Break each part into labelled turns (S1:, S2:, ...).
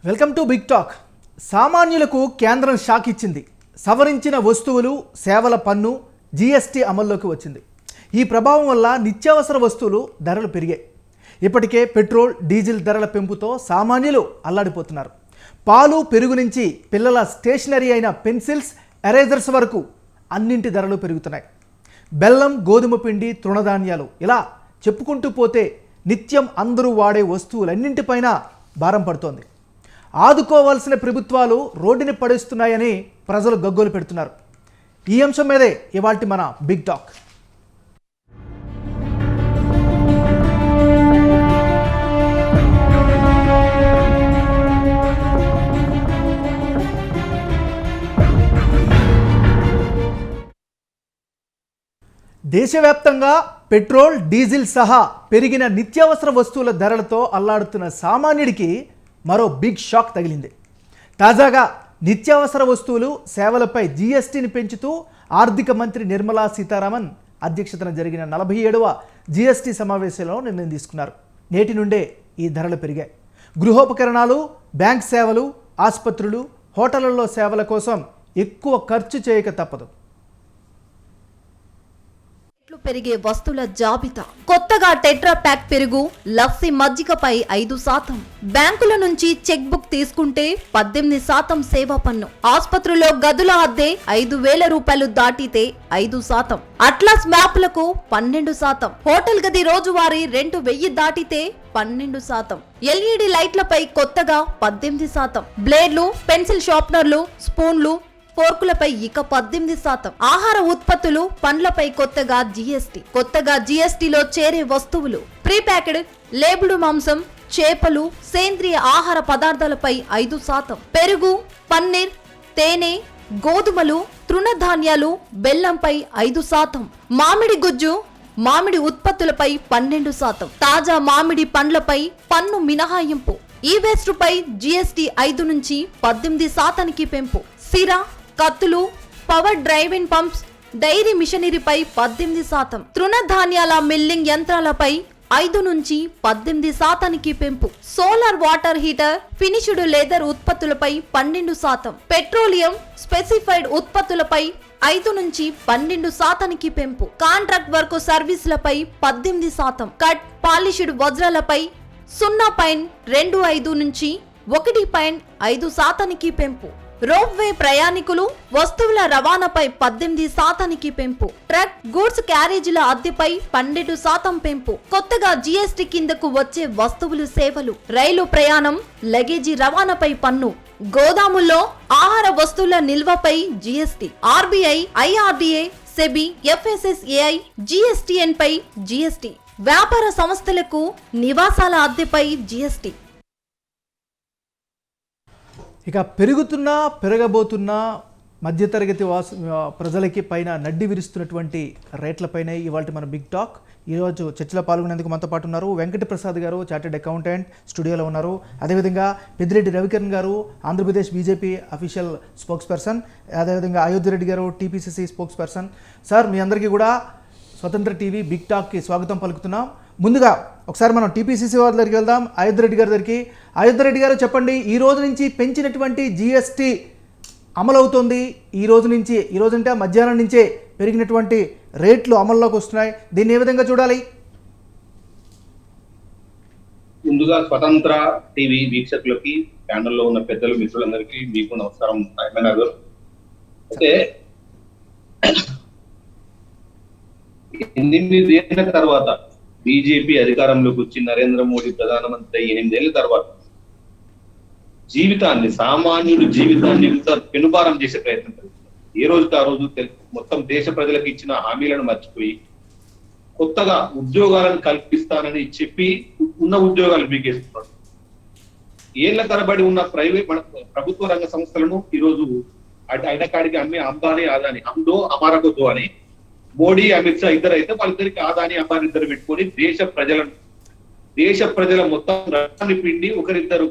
S1: Welcome to big talk. సామాన్యులకు కేంద్రం shock ఇచ్చింది. సవరించిన వస్తువులు సేవల పన్ను జీఎస్టీ అమల్లోకి వచ్చింది. ఈ ప్రభావం వల్ల నిత్యావసర వస్తువులు ధరలు పెరిగాయి. ఇప్పటికే పెట్రోల్ డీజిల్ ధరల పెంపుతో సామాన్యులు అల్లాడిపోతున్నారు. పాలు పెరుగు నుంచి పిల్లల స్టేషనరీ అయిన పెన్సిల్స్ ఎరేజర్స్ వరకు అన్నింటి ధరలు పెరుగుతున్నాయి. బెల్లం గోధుమ పిండి తృణధాన్యాలు ఇలా చెప్పుకుంటూ పోతే నిత్యం అందరూ వాడే వస్తువులన్నింటిపైన భారం పడుతోంది. ఆదుకోవాల్సిన ప్రభుత్వాలు రోడ్డుని పడేస్తున్నాయని ప్రజలు గగ్గోలు పెడుతున్నారు. ఈ అంశం మీదే ఇవాల్టి మన బిగ్ టాక్. దేశవ్యాప్తంగా పెట్రోల్ డీజిల్ సహా పెరిగిన నిత్యావసర వస్తువుల ధరలతో అల్లాడుతున్న సామాన్యుడికి మరో బిగ్ షాక్ తగిలింది. తాజాగా నిత్యావసర వస్తువులు సేవలపై జీఎస్టీని పెంచుతూ ఆర్థిక మంత్రి నిర్మలా సీతారామన్ అధ్యక్షతన జరిగిన 47వ జీఎస్టీ సమావేశంలో నిర్ణయం తీసుకున్నారు. నేటి నుండే ఈ ధరలు పెరిగాయి. గృహోపకరణాలు, బ్యాంక్ సేవలు, ఆసుపత్రులు, హోటళ్లలో సేవల కోసం ఎక్కువ ఖర్చు చేయక తప్పదు.
S2: పెరిగే వస్తువుల జాబితా. కొత్తగా టెట్రా ప్యాక్ పెరుగు, లస్సీ మజ్జిగపై 5%. బ్యాంకుల నుంచి చెక్ బుక్ తీసుకుంటే 18% సేవా పన్ను. ఆసుపత్రిలో గదుల అద్దె 5,000 రూపాయలు దాటితే 5%. అట్లాస్ మ్యాప్లకు 12%. హోటల్ గది రోజువారీ రెంట్ 1000 దాటితే 12%. ఎల్ఈడి లైట్లపై కొత్తగా 18%. బ్లేడ్లు, పెన్సిల్ షార్ప్నర్లు, స్పూన్లు, ఫోర్కులపై ఇక 18%. ఆహార ఉత్పత్తులు, పండ్లపై కొత్తగా జీఎస్టీ. కొత్తగా జీఎస్టీలో చేరే వస్తువులు ప్రీప్యాక్డ్, లేబుల్డ్ మాంసం, చేపలు, సేంద్రియ ఆహార పదార్థాలపై 5%. పెరుగు, పన్నీర్, తేనె, గోధుమలు, తృణధాన్యాలు, బెల్లంపై 5%. మామిడి గుజ్జు, మామిడి ఉత్పత్తులపై 12%. తాజా మామిడి పండ్లపై పన్ను మినహాయింపు. ఈ వేస్టుపై జీఎస్టీ 5 నుంచి 18% పెంపు. సిరా, కత్తులు, పవర్ డ్రైవింగ్ పంప్స్, డైరీ మిషనరీపై 18%. తృణధాన్యాల మిల్లింగ్ యంత్రాలపై 5 నుంచి 18% పెంపు. Solar water heater, finished leather ఉత్పత్తులపై 12%. పెట్రోలియం స్పెసిఫైడ్ ఉత్పత్తులపై 5 నుంచి 12% పెంపు. కాంట్రాక్ట్ వర్క్ సర్వీసులపై 18%. కట్ పాలిష్డ్ వజ్రాలపై 0.25 నుంచి 1.5% పెంపు. రోప్వే ప్రయాణికులు, వస్తువుల రవాణాపై 18% పెంపు. ట్రక్, గూడ్స్ క్యారేజీల అద్దెపై 12% పెంపు. కొత్తగా జీఎస్టీ కిందకు వచ్చే వస్తువులు, సేవలు, రైలు ప్రయాణం, లగేజీ రవాణాపై పన్ను. గోదాముల్లో ఆహార వస్తువుల నిల్వపై GST. RBI, IRDA, SEBI, FSSAI, GSTN పై జీఎస్టీ. వ్యాపార సంస్థలకు నివాసాల అద్దెపై జీఎస్టీ.
S1: ఇక పెరగబోతున్న మధ్యతరగతి ప్రజలకి పైన నడ్డి విరుస్తున్నటువంటి రేట్లపైన ఇవాళ మన బిగ్ టాక్. ఈరోజు చర్చలో పాల్గొనేందుకు మనతో పాటు ఉన్నారు వెంకట ప్రసాద్ గారు, చార్టెడ్ అకౌంటెంట్, స్టూడియోలో ఉన్నారు. అదేవిధంగా పెద్దిరెడ్డి రవికిరణ్ గారు, Andhra Pradesh BJP official spokes person. అదేవిధంగా అయోధ్య రెడ్డి గారు, టీపీసీసీ స్పోక్స్ పర్సన్. సార్, మీ అందరికీ కూడా స్వతంత్ర టీవీ బిగ్ టాక్కి స్వాగతం పలుకుతున్నాం. ముందుగా ఒకసారి మనం టీపీసీసీ వారి దగ్గరికి వెళ్దాం, అయోధ్య రెడ్డి గారి దగ్గరికి. అయోధ్య రెడ్డి గారు, చెప్పండి, ఈ రోజు నుంచి పెంచినటువంటి జీఎస్టీ అమలవుతోంది. ఈ రోజు అంటే మధ్యాహ్నం నుంచే పెరిగినటువంటి రేట్లు అమల్లోకి వస్తున్నాయి. దీన్ని ఏ విధంగా చూడాలి?
S3: ముందుగా స్వతంత్ర టీవీ వీక్షకులకి, ప్యానల్లో ఉన్న పెద్దలు, మిత్రులందరికీ మీకు నమస్కారం. అయితే 8 ఏళ్ల తర్వాత బీజేపీ అధికారంలోకి వచ్చి నరేంద్ర మోడీ ప్రధానమంత్రి 8 ఏళ్ల తర్వాత సామాన్యుడి జీవితాన్ని పెనుభారం చేసే ప్రయత్నం జరుగుతుంది. ఏ రోజుకి ఆ రోజు మొత్తం దేశ ప్రజలకు ఇచ్చిన హామీలను మర్చిపోయి కొత్తగా ఉద్యోగాలను కల్పిస్తానని చెప్పి ఉన్న ఉద్యోగాలు బీకేస్తున్నాడు. ఏళ్ల తరబడి ఉన్న ప్రభుత్వ రంగ సంస్థలను ఈరోజు అయినకాడికి అమ్మి అంబానీ, అదాని, అమ్దో అమారకొద్దు అని మోడీ, అమిత్ షా ఇద్దరు అయితే వాళ్ళిద్దరికి ఆదాని, అంబానీ ఇద్దరు పెట్టుకొని దేశ ప్రజల మొత్తం రకాన్ని పిండి ఒకరిద్దరు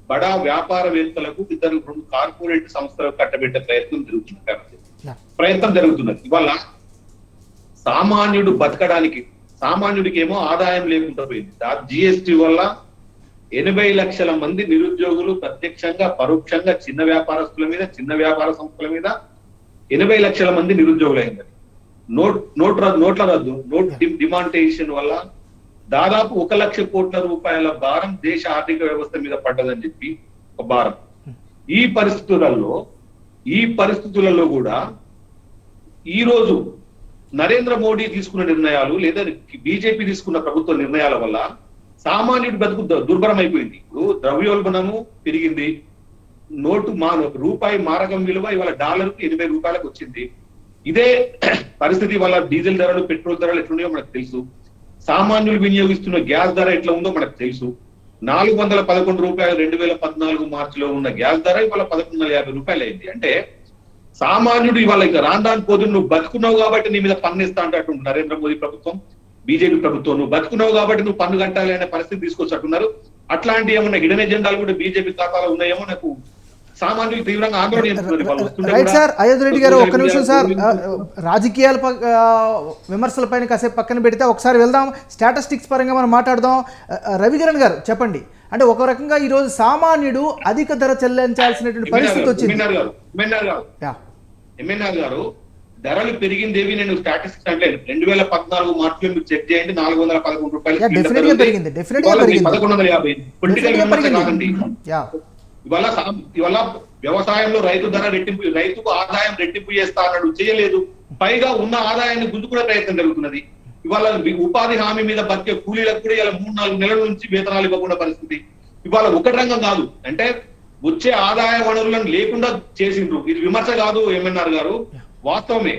S3: బడా వ్యాపారవేత్తలకు, 2 కార్పొరేట్ సంస్థలకు కట్టబెట్టే ప్రయత్నం జరుగుతున్నది. ఇవాళ సామాన్యుడు బతకడానికి, సామాన్యుడికి ఏమో ఆదాయం లేకుండా పోయింది. జీఎస్టీ వల్ల 80 లక్షల మంది నిరుద్యోగులు ప్రత్యక్షంగా పరోక్షంగా చిన్న వ్యాపారస్తుల మీద, చిన్న వ్యాపార సంస్థల మీద 80 లక్షల మంది నిరుద్యోగులైంది. నోట్ల రద్దు, డిమానిటైజేషన్ వల్ల దాదాపు 1 లక్ష కోట్ల రూపాయల భారం దేశ ఆర్థిక వ్యవస్థ మీద పడ్డదని చెప్పి ఒక భారం. ఈ పరిస్థితులలో కూడా ఈ రోజు నరేంద్ర మోడీ తీసుకున్న నిర్ణయాలు లేదా బీజేపీ తీసుకున్న ప్రభుత్వ నిర్ణయాల వల్ల సామాన్యుడి బతుకు దుర్భరం అయిపోయింది. ఇప్పుడు ద్రవ్యోల్బణము పెరిగింది, రూపాయి మారకం విలువ ఇవాళ డాలర్కు 80 రూపాయలకు వచ్చింది. ఇదే పరిస్థితి వల్ల డీజిల్ ధరలు, పెట్రోల్ ధరలు ఎట్లున్నాయో మనకు తెలుసు. సామాన్యులు వినియోగిస్తున్న గ్యాస్ ధర ఎట్లా ఉందో మనకు తెలుసు. 411 రూపాయలు 2014 మార్చిలో ఉన్న గ్యాస్ ధర ఇవాళ 1150 రూపాయలు అయింది. అంటే సామాన్యుడు ఇవాళ ఇక రాందాన్ పోదు, నువ్వు బతుకున్నావు కాబట్టి నీ మీద పన్నేస్తా అంటూ నరేంద్ర మోదీ ప్రభుత్వం, బీజేపీ ప్రభుత్వం, నువ్వు బతుకున్నావు కాబట్టి నువ్వు పన్ను కట్టాలి అనే పరిస్థితి తీసుకొచ్చున్నారు. అట్లాంటి ఏమన్నా హిడెన్ ఎజెండాలు కూడా బీజేపీ ఖాతాలో ఉన్నాయేమో నాకు సామాన్యులు తీవ్రంగా ఆందోళన చేస్తున్నారు.
S1: రైట్ సార్, అయోధ్య రెడ్డి గారు ఒక్క నిమిషం సార్, రాజకీయాల విమర్శల పైన కాసేపు పక్కన పెడితే ఒకసారి వెళ్దాం, స్టాటిస్టిక్స్ పరంగా మనం మాట్లాడదాం. రవికిరణ్ గారు చెప్పండి, అంటే ఒక రకంగా ఈ రోజు సామాన్యుడు అధిక ధర చెల్లించాల్సినటువంటి పరిస్థితి వచ్చింది.
S3: ఎంఎన్ఆర్ గారు ధరలు పెరిగిందేవి నేను స్టాటిస్టిక్స్ అంటే 2014 మార్చిలో మీరు చెక్ చేయండి, 411 రూపాయలు 1150. పొలిటికల్ కాదండి. ఇవాళ వ్యవసాయంలో రైతుకు ఆదాయం రెట్టింపు చేస్తా అన్నాడు, చేయలేదు. పైగా ఉన్న ఆదాయాన్ని గుంజుకునే ప్రయత్నం జరుగుతున్నది. ఇవాళ ఉపాధి హామీ మీద బతికే కూలీలకు కూడా ఇలా 3-4 నెలల నుంచి వేతనాలు ఇవ్వకుండా పరిస్థితి. ఇవాళ ఒకటి రంగం కాదు, అంటే వచ్చే ఆదాయ వనరులను లేకుండా చేసిండ్రు. ఇది విమర్శ కాదు ఎంఎన్ఆర్ గారు, వాస్తవమే.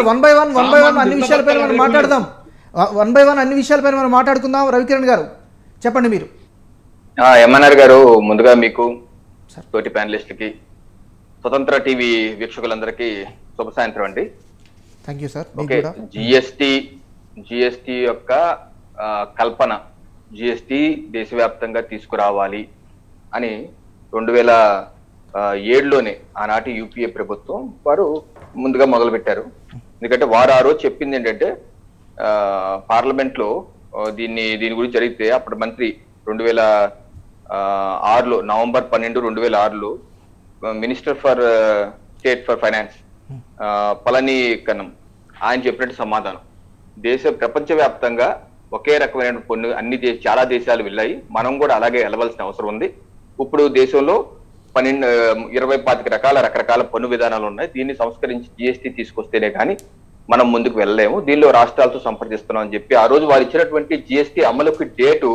S1: వన్ బై వన్ అన్ని విషయాలపైన మనం మాట్లాడదాం, అన్ని విషయాలపైన మనం మాట్లాడుకుందాం. రవికిరణ్ గారు చెప్పండి మీరు.
S4: ఎంఎన్ఆర్ గారు, ముందుగా మీకు, తోటి ప్యానలిస్ట్కి, స్వతంత్ర టీవీ వీక్షకులందరికీ శుభ సాయంత్రం అండి.
S1: Thank you sir.
S4: Okay, GST యొక్క కల్పన, జిఎస్టి దేశవ్యాప్తంగా తీసుకురావాలి అని 2007లోనే ఆనాటి యూపీఏ ప్రభుత్వం వారు ముందుగా మొదలుపెట్టారు. ఎందుకంటే వారు ఆ రోజు చెప్పింది ఏంటంటే, పార్లమెంట్ లో దీని గురించి జరిగితే అప్పుడు మంత్రి 2006లో నవంబర్ 12, 2006లో minister for state for finance Palani కన్నం ఆయన చెప్పినట్టు సమాధానం, ప్రపంచవ్యాప్తంగా ఒకే రకమైన పన్ను చాలా దేశాలు వెళ్ళాయి, మనం కూడా అలాగే వెళ్ళవలసిన అవసరం ఉంది. ఇప్పుడు దేశంలో 20-25 రకరకాల పన్ను విధానాలు ఉన్నాయి. దీన్ని సంస్కరించి జిఎస్టీ తీసుకొస్తేనే కానీ మనం ముందుకు వెళ్ళలేము, దీనిలో రాష్ట్రాలతో సంప్రదిస్తున్నాం అని చెప్పి ఆ రోజు వారు ఇచ్చినటువంటి జిఎస్టీ అమలుకి డేటు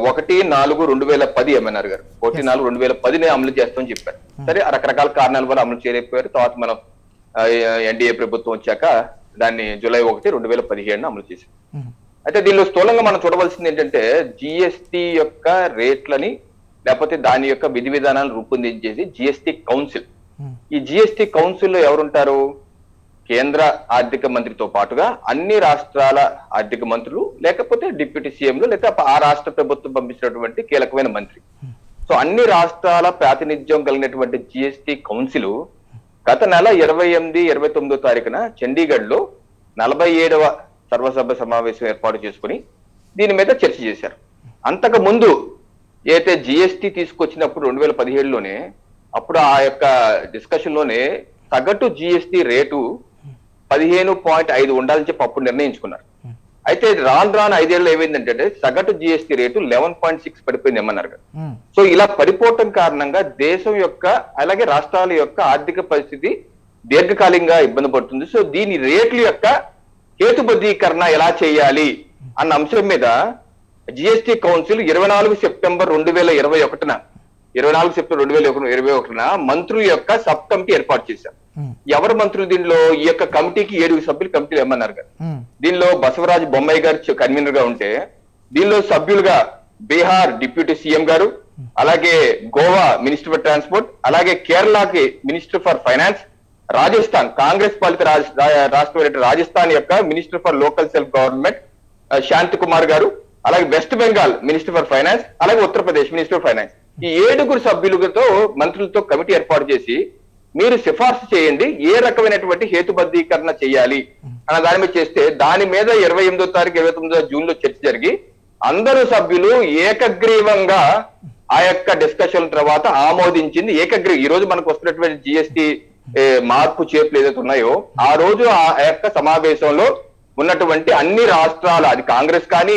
S4: 1/4/2010 ఎంఎన్ఆర్ గారు 1/4/2010 అమలు చేస్తామని చెప్పారు. సరే, రకరకాల కారణాల వల్ల అమలు చేయలేకపోయారు. తర్వాత మనం ఎన్డీఏ ప్రభుత్వం వచ్చాక దాన్ని జూలై 1, 2017 అమలు చేశారు. అయితే దీనిలో స్థూలంగా మనం చూడవలసింది ఏంటంటే, జిఎస్టీ యొక్క రేట్లని లేకపోతే దాని యొక్క విధి విధానాలను రూపొందించేసి జిఎస్టీ కౌన్సిల్. ఈ జిఎస్టీ కౌన్సిల్లో ఎవరుంటారు? కేంద్ర ఆర్థిక మంత్రితో పాటుగా అన్ని రాష్ట్రాల ఆర్థిక మంత్రులు, లేకపోతే డిప్యూటీ సీఎంలు, లేకపోతే ఆ రాష్ట్ర ప్రభుత్వం పంపించినటువంటి కీలకమైన మంత్రి. సో అన్ని రాష్ట్రాల ప్రాతినిధ్యం కలిగినటువంటి జిఎస్టీ కౌన్సిల్ గత నెల 28-29 తారీఖున చండీగఢ్ లో 47వ సర్వసభ్య సమావేశం ఏర్పాటు చేసుకుని దీని మీద చర్చ చేశారు. అంతకు ముందు అయితే జిఎస్టీ తీసుకొచ్చినప్పుడు 2017లోనే అప్పుడు ఆ యొక్క డిస్కషన్ లోనే సగటు జిఎస్టీ రేటు 15.5 ఉండాలని చెప్పి అప్పుడు నిర్ణయించుకున్నారు. అయితే రాను 5 ఏళ్ళు ఏమైందంటే సగటు జిఎస్టీ రేటు 11.6 పడిపోయింది ఏమన్నారు కదా. సో ఇలా పడిపోవటం కారణంగా దేశం యొక్క అలాగే రాష్ట్రాల యొక్క ఆర్థిక పరిస్థితి దీర్ఘకాలికంగా ఇబ్బంది పడుతుంది. సో దీని రేట్ల యొక్క హేతుబద్ధీకరణ ఎలా చేయాలి అన్న అంశం మీద జిఎస్టీ కౌన్సిల్ 24 సెప్టెంబర్ 2021 మంత్రుల యొక్క సబ్ కమిటీ ఏర్పాటు చేశారు. ఎవరు మంత్రులు దీనిలో? ఈ యొక్క కమిటీకి 7 సభ్యులు కమిటీలు ఏమన్నారు కదా. దీనిలో బసవరాజు బొమ్మాయి గారు కన్వీనర్ గా ఉంటే, దీనిలో సభ్యులుగా బీహార్ డిప్యూటీ సీఎం గారు, అలాగే గోవా మినిస్టర్ ఫర్ ట్రాన్స్పోర్ట్, అలాగే కేరళకి minister for finance, Rajasthan Congress పాలిత రాష్ట్రం రాజస్థాన్ యొక్క minister for local self government Shanti Kumar గారు, అలాగే West Bengal minister for finance, అలాగే ఉత్తరప్రదేశ్ మినిస్టర్ ఫర్ ఫైనాన్స్, ఈ 7 సభ్యులతో మంత్రులతో కమిటీ ఏర్పాటు చేసి మీరు సిఫార్సు చేయండి ఏ రకమైనటువంటి హేతుబద్ధీకరణ చేయాలి అన్న దాని మీద చేస్తే దాని మీద 28వ తారీఖు 29వ జూన్ లో చర్చ జరిగి అందరూ సభ్యులు ఏకగ్రీవంగా ఆ యొక్క డిస్కషన్ తర్వాత ఆమోదించింది ఈ రోజు మనకు వస్తున్నటువంటి జిఎస్టి మార్పు చేర్పులు ఏదైతే ఉన్నాయో ఆ రోజు ఆ యొక్క సమావేశంలో ఉన్నటువంటి అన్ని రాష్ట్రాలు, అది కాంగ్రెస్ కానీ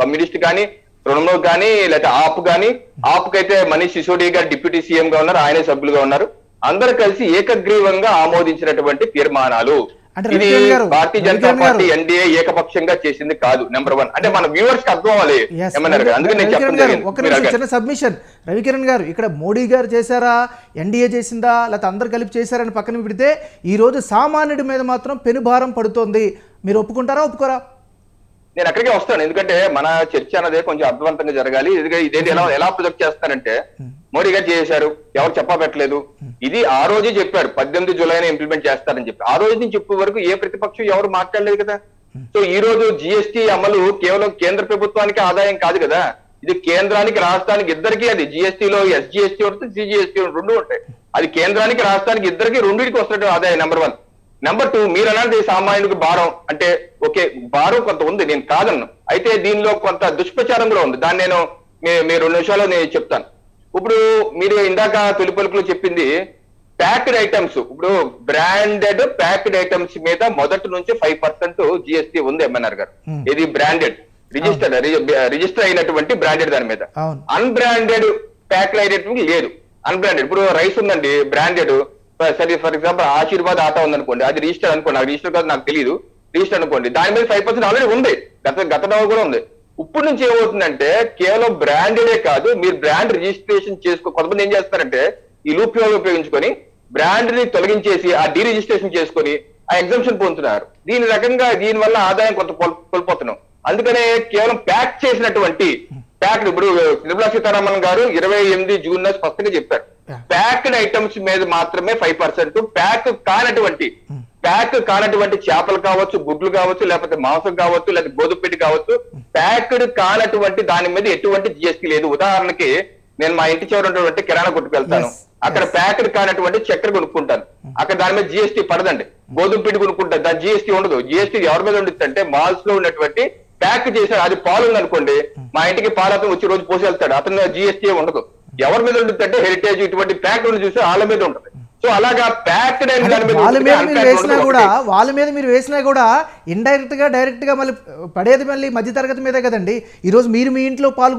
S4: కమ్యూనిస్ట్ కానీ తృణమూల్ కానీ లేకపోతే ఆప్కైతే మనీష్ సిసోడియా గారు డిప్యూటీ సీఎం గా ఉన్నారు, ఆయనే సభ్యులుగా ఉన్నారు. అందరూ కలిసి ఏకగ్రీవంగా ఆమోదించినటువంటి తీర్మానాలు.
S1: అంటే
S4: ఇది
S1: రవికిరణ్ గారు,
S4: భారతీయ జనతా పార్టీ ఎన్డీఏ ఏకపక్షంగా చేసింది కాదు. నెంబర్ 1 అంటే మన వ్యూవర్స్ కి అర్థం అవ్వాలి ఏమన్నారు కదా, అందుకే నేను చెప్పడం జరిగింది.
S1: ఒక నిమిషం చిన్న సబ్మిషన్. రవికిరణ్ గారు, ఇక్కడ మోడీ గారు చేశారా, ఎన్డీఏ చేసిందా, లేకపోతే అందరు కలిపి చేశారని పక్కన పెడితే ఈ రోజు సామాన్యుడి మీద మాత్రం పెనుభారం పడుతోంది. మీరు ఒప్పుకుంటారా ఒప్పుకోరా?
S4: నేను అక్కడికే వస్తాను, ఎందుకంటే మన చర్చ అనేది కొంచెం అర్థవంతంగా జరగాలి. ఇదేంటి ఎలా ప్రొజెక్ట్ చేస్తానంటే మోడీ గారు చేశారు, ఎవరు చెప్పబెట్టలేదు. ఇది ఆ రోజే చెప్పారు 18 జూలైన ఇంప్లిమెంట్ చేస్తారని చెప్పి. ఆ రోజు నుంచి చెప్పే వరకు ఏ ప్రతిపక్షం ఎవరు మాట్లాడలేదు కదా. సో ఈ రోజు జిఎస్టీ అమలు కేవలం కేంద్ర ప్రభుత్వానికి ఆదాయం కాదు కదా, ఇది కేంద్రానికి రాష్ట్రానికి ఇద్దరికి. అది జిఎస్టీలో ఎస్జిఎస్టీ ఉంటుంది, సిజిఎస్టీ రెండు ఉంటాయి. అది కేంద్రానికి రాష్ట్రానికి ఇద్దరికి రెండింటికి వస్తున్నట్టు ఆదాయం. నెంబర్ 1. నెంబర్ 2, మీరు అన్నది సామాన్యుడికి భారం అంటే ఓకే, భారం కొంత ఉంది, నేను కాదన్ను. అయితే దీనిలో కొంత దుష్ప్రచారం కూడా ఉంది. దాన్ని నేను మీ 2 నిమిషాలు నేను చెప్తాను. ఇప్పుడు మీరు ఇందాక తొలి పలుకులు చెప్పింది ప్యాక్డ్ ఐటమ్స్. ఇప్పుడు బ్రాండెడ్ ప్యాక్డ్ ఐటమ్స్ మీద మొదటి నుంచి 5% జిఎస్టీ ఉంది ఎంఎన్ఆర్ గారు. ఇది బ్రాండెడ్ రిజిస్టర్ అయినటువంటి బ్రాండెడ్ దాని మీద. అన్బ్రాండెడ్ ప్యాక్డ్ ఐటమ్ లేదు. అన్బ్రాండెడ్ ఇప్పుడు రైస్ ఉందండి బ్రాండెడ్, సరే ఫర్ ఎగ్జాంపుల్ ఆశీర్వాద్ ఆటా ఉందనుకోండి, అది రిజిస్టర్ అనుకోండి, నాకు రిజిస్టర్ కాదు నాకు తెలియదు, రిజిస్టర్ అనుకోండి, దాని మీద 5% ఆల్రెడీ ఉంది, గత కూడా ఉంది. ఇప్పుడు నుంచి ఏమవుతుందంటే కేవలం బ్రాండెడే కాదు, మీరు బ్రాండ్ రిజిస్ట్రేషన్ కొంతమంది ఏం చేస్తారంటే ఈ లూప్ ఉపయోగించుకొని బ్రాండ్ ని తొలగించేసి ఆ డీ రిజిస్ట్రేషన్ చేసుకొని ఆ ఎగ్జామ్షన్ పొందుతున్నారు. దీని వల్ల ఆదాయం కొంత కోల్పోతున్నాం. అందుకనే కేవలం ప్యాక్ చేసినటువంటి ఇప్పుడు నిర్మలా సీతారామన్ గారు 28 జూన్ స్పష్టంగా చెప్పారు, ప్యాక్డ్ ఐటమ్స్ మీద మాత్రమే 5%, ప్యాక్ కానటువంటి చేపలు కావచ్చు, గుడ్లు కావచ్చు, లేకపోతే మాంసం కావచ్చు, లేకపోతే గోధుమపిండి కావచ్చు, ప్యాక్డ్ కానటువంటి దాని మీద ఎటువంటి జిఎస్టీ లేదు. ఉదాహరణకి నేను మా ఇంటి చివర ఉన్నటువంటి కిరాణా కొట్టుకు వెళ్తాను, అక్కడ ప్యాక్డ్ కానటువంటి చక్కెర కొనుక్కుంటాను, అక్కడ దాని మీద జిఎస్టీ పడదండి. గోధుమ పిండి కొనుక్కుంటాను, దాని జిఎస్టీ ఉండదు. జిఎస్టీ ఎవరి మీద ఉంటుంది అంటే మాల్స్ లో ఉన్నటువంటి ప్యాక్ చేశాడు, అది పాలు ఉందనుకోండి, మా ఇంటికి పాలు అతను వచ్చి రోజు పోసి వెళ్తాడు, అతను జిఎస్టీ ఉండదు. ఎవరి మీద ఉంటుంది అంటే హెరిటేజ్ ఇటువంటి ప్యాక్ చూసి వాళ్ళ మీద ఉంటుంది. సో అలాగా ప్యాక్డ్ అయిన దాని మీద
S1: వాళ్ళ మీద మీరు వేసినా కూడా ఇండైరెక్ట్ గా డైరెక్ట్ గా మళ్ళీ పడేది మళ్ళీ మధ్య తరగతి మీదే కదండి. ఈ రోజు మీరు మీ ఇంట్లో పాలు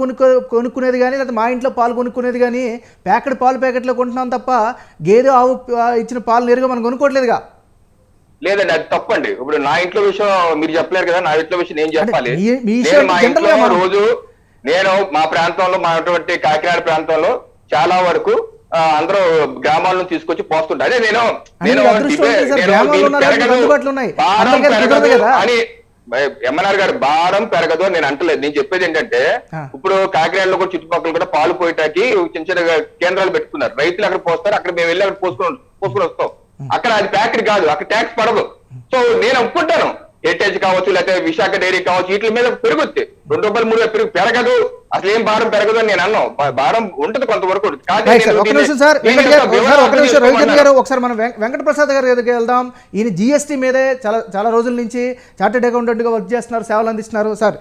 S1: కొనుక్కునేది కానీ, లేకపోతే మా ఇంట్లో పాలు కొనుక్కునేది కానీ ప్యాకెట్ పాలు ప్యాకెట్లో కొంటున్నాం తప్ప గేదె ఆవు ఇచ్చిన పాలు నేరుగా మనం కొనుక్కోవట్లేదుగా.
S4: లేదండి, అది తప్పండి. ఇప్పుడు నా ఇంట్లో విషయం మీరు చెప్పలేరు కదా, నా ఇంట్లో విషయం నేను చెప్పాలి. నేను మా ప్రాంతంలో మాటువంటి కాకినాడ ప్రాంతంలో చాలా వరకు అందరూ గ్రామాలను తీసుకొచ్చి పోస్తుంటా. అదే నేను అని ఎంఎన్ఆర్ గారు భారం పెరగదు నేను అంటలేదు. నేను చెప్పేది ఏంటంటే ఇప్పుడు కాకినాడలో కూడా చుట్టుపక్కల కూడా పాలు పోయటానికి చిన్న చిన్న కేంద్రాలు పెట్టుకున్నారు. రైతులు అక్కడ పోస్తారు, అక్కడ మేము వెళ్ళి అక్కడ పోసుకొని వస్తాం. అక్కడ అది ప్యాకెట్ కాదు, అక్కడ ట్యాక్స్ పడదు. సో నేను ఒప్పుకుంటాను, హెరిటేజ్ కావచ్చు, లేకపోతే విశాఖ డైరీ కావచ్చు, వీటి మీద పెరుగుద్ది. 2 రూపాయలు 3 రూపాయలు పెరగదు, అసలు ఏం భారం పెరగదు అని నేను అన్నాను. భారం ఉంటది కొంతవరకు.
S1: రవికిరణ్ గారు, ఒకసారి మనం వెంకట ప్రసాద్ గారి దగ్గరికి వెళ్దాం. ఈయన జిఎస్టీ మీదే చాలా రోజుల నుంచి చార్టెడ్ అకౌంటెంట్ గా వర్క్ చేస్తున్నారు, సేవలు అందిస్తున్నారు. సార్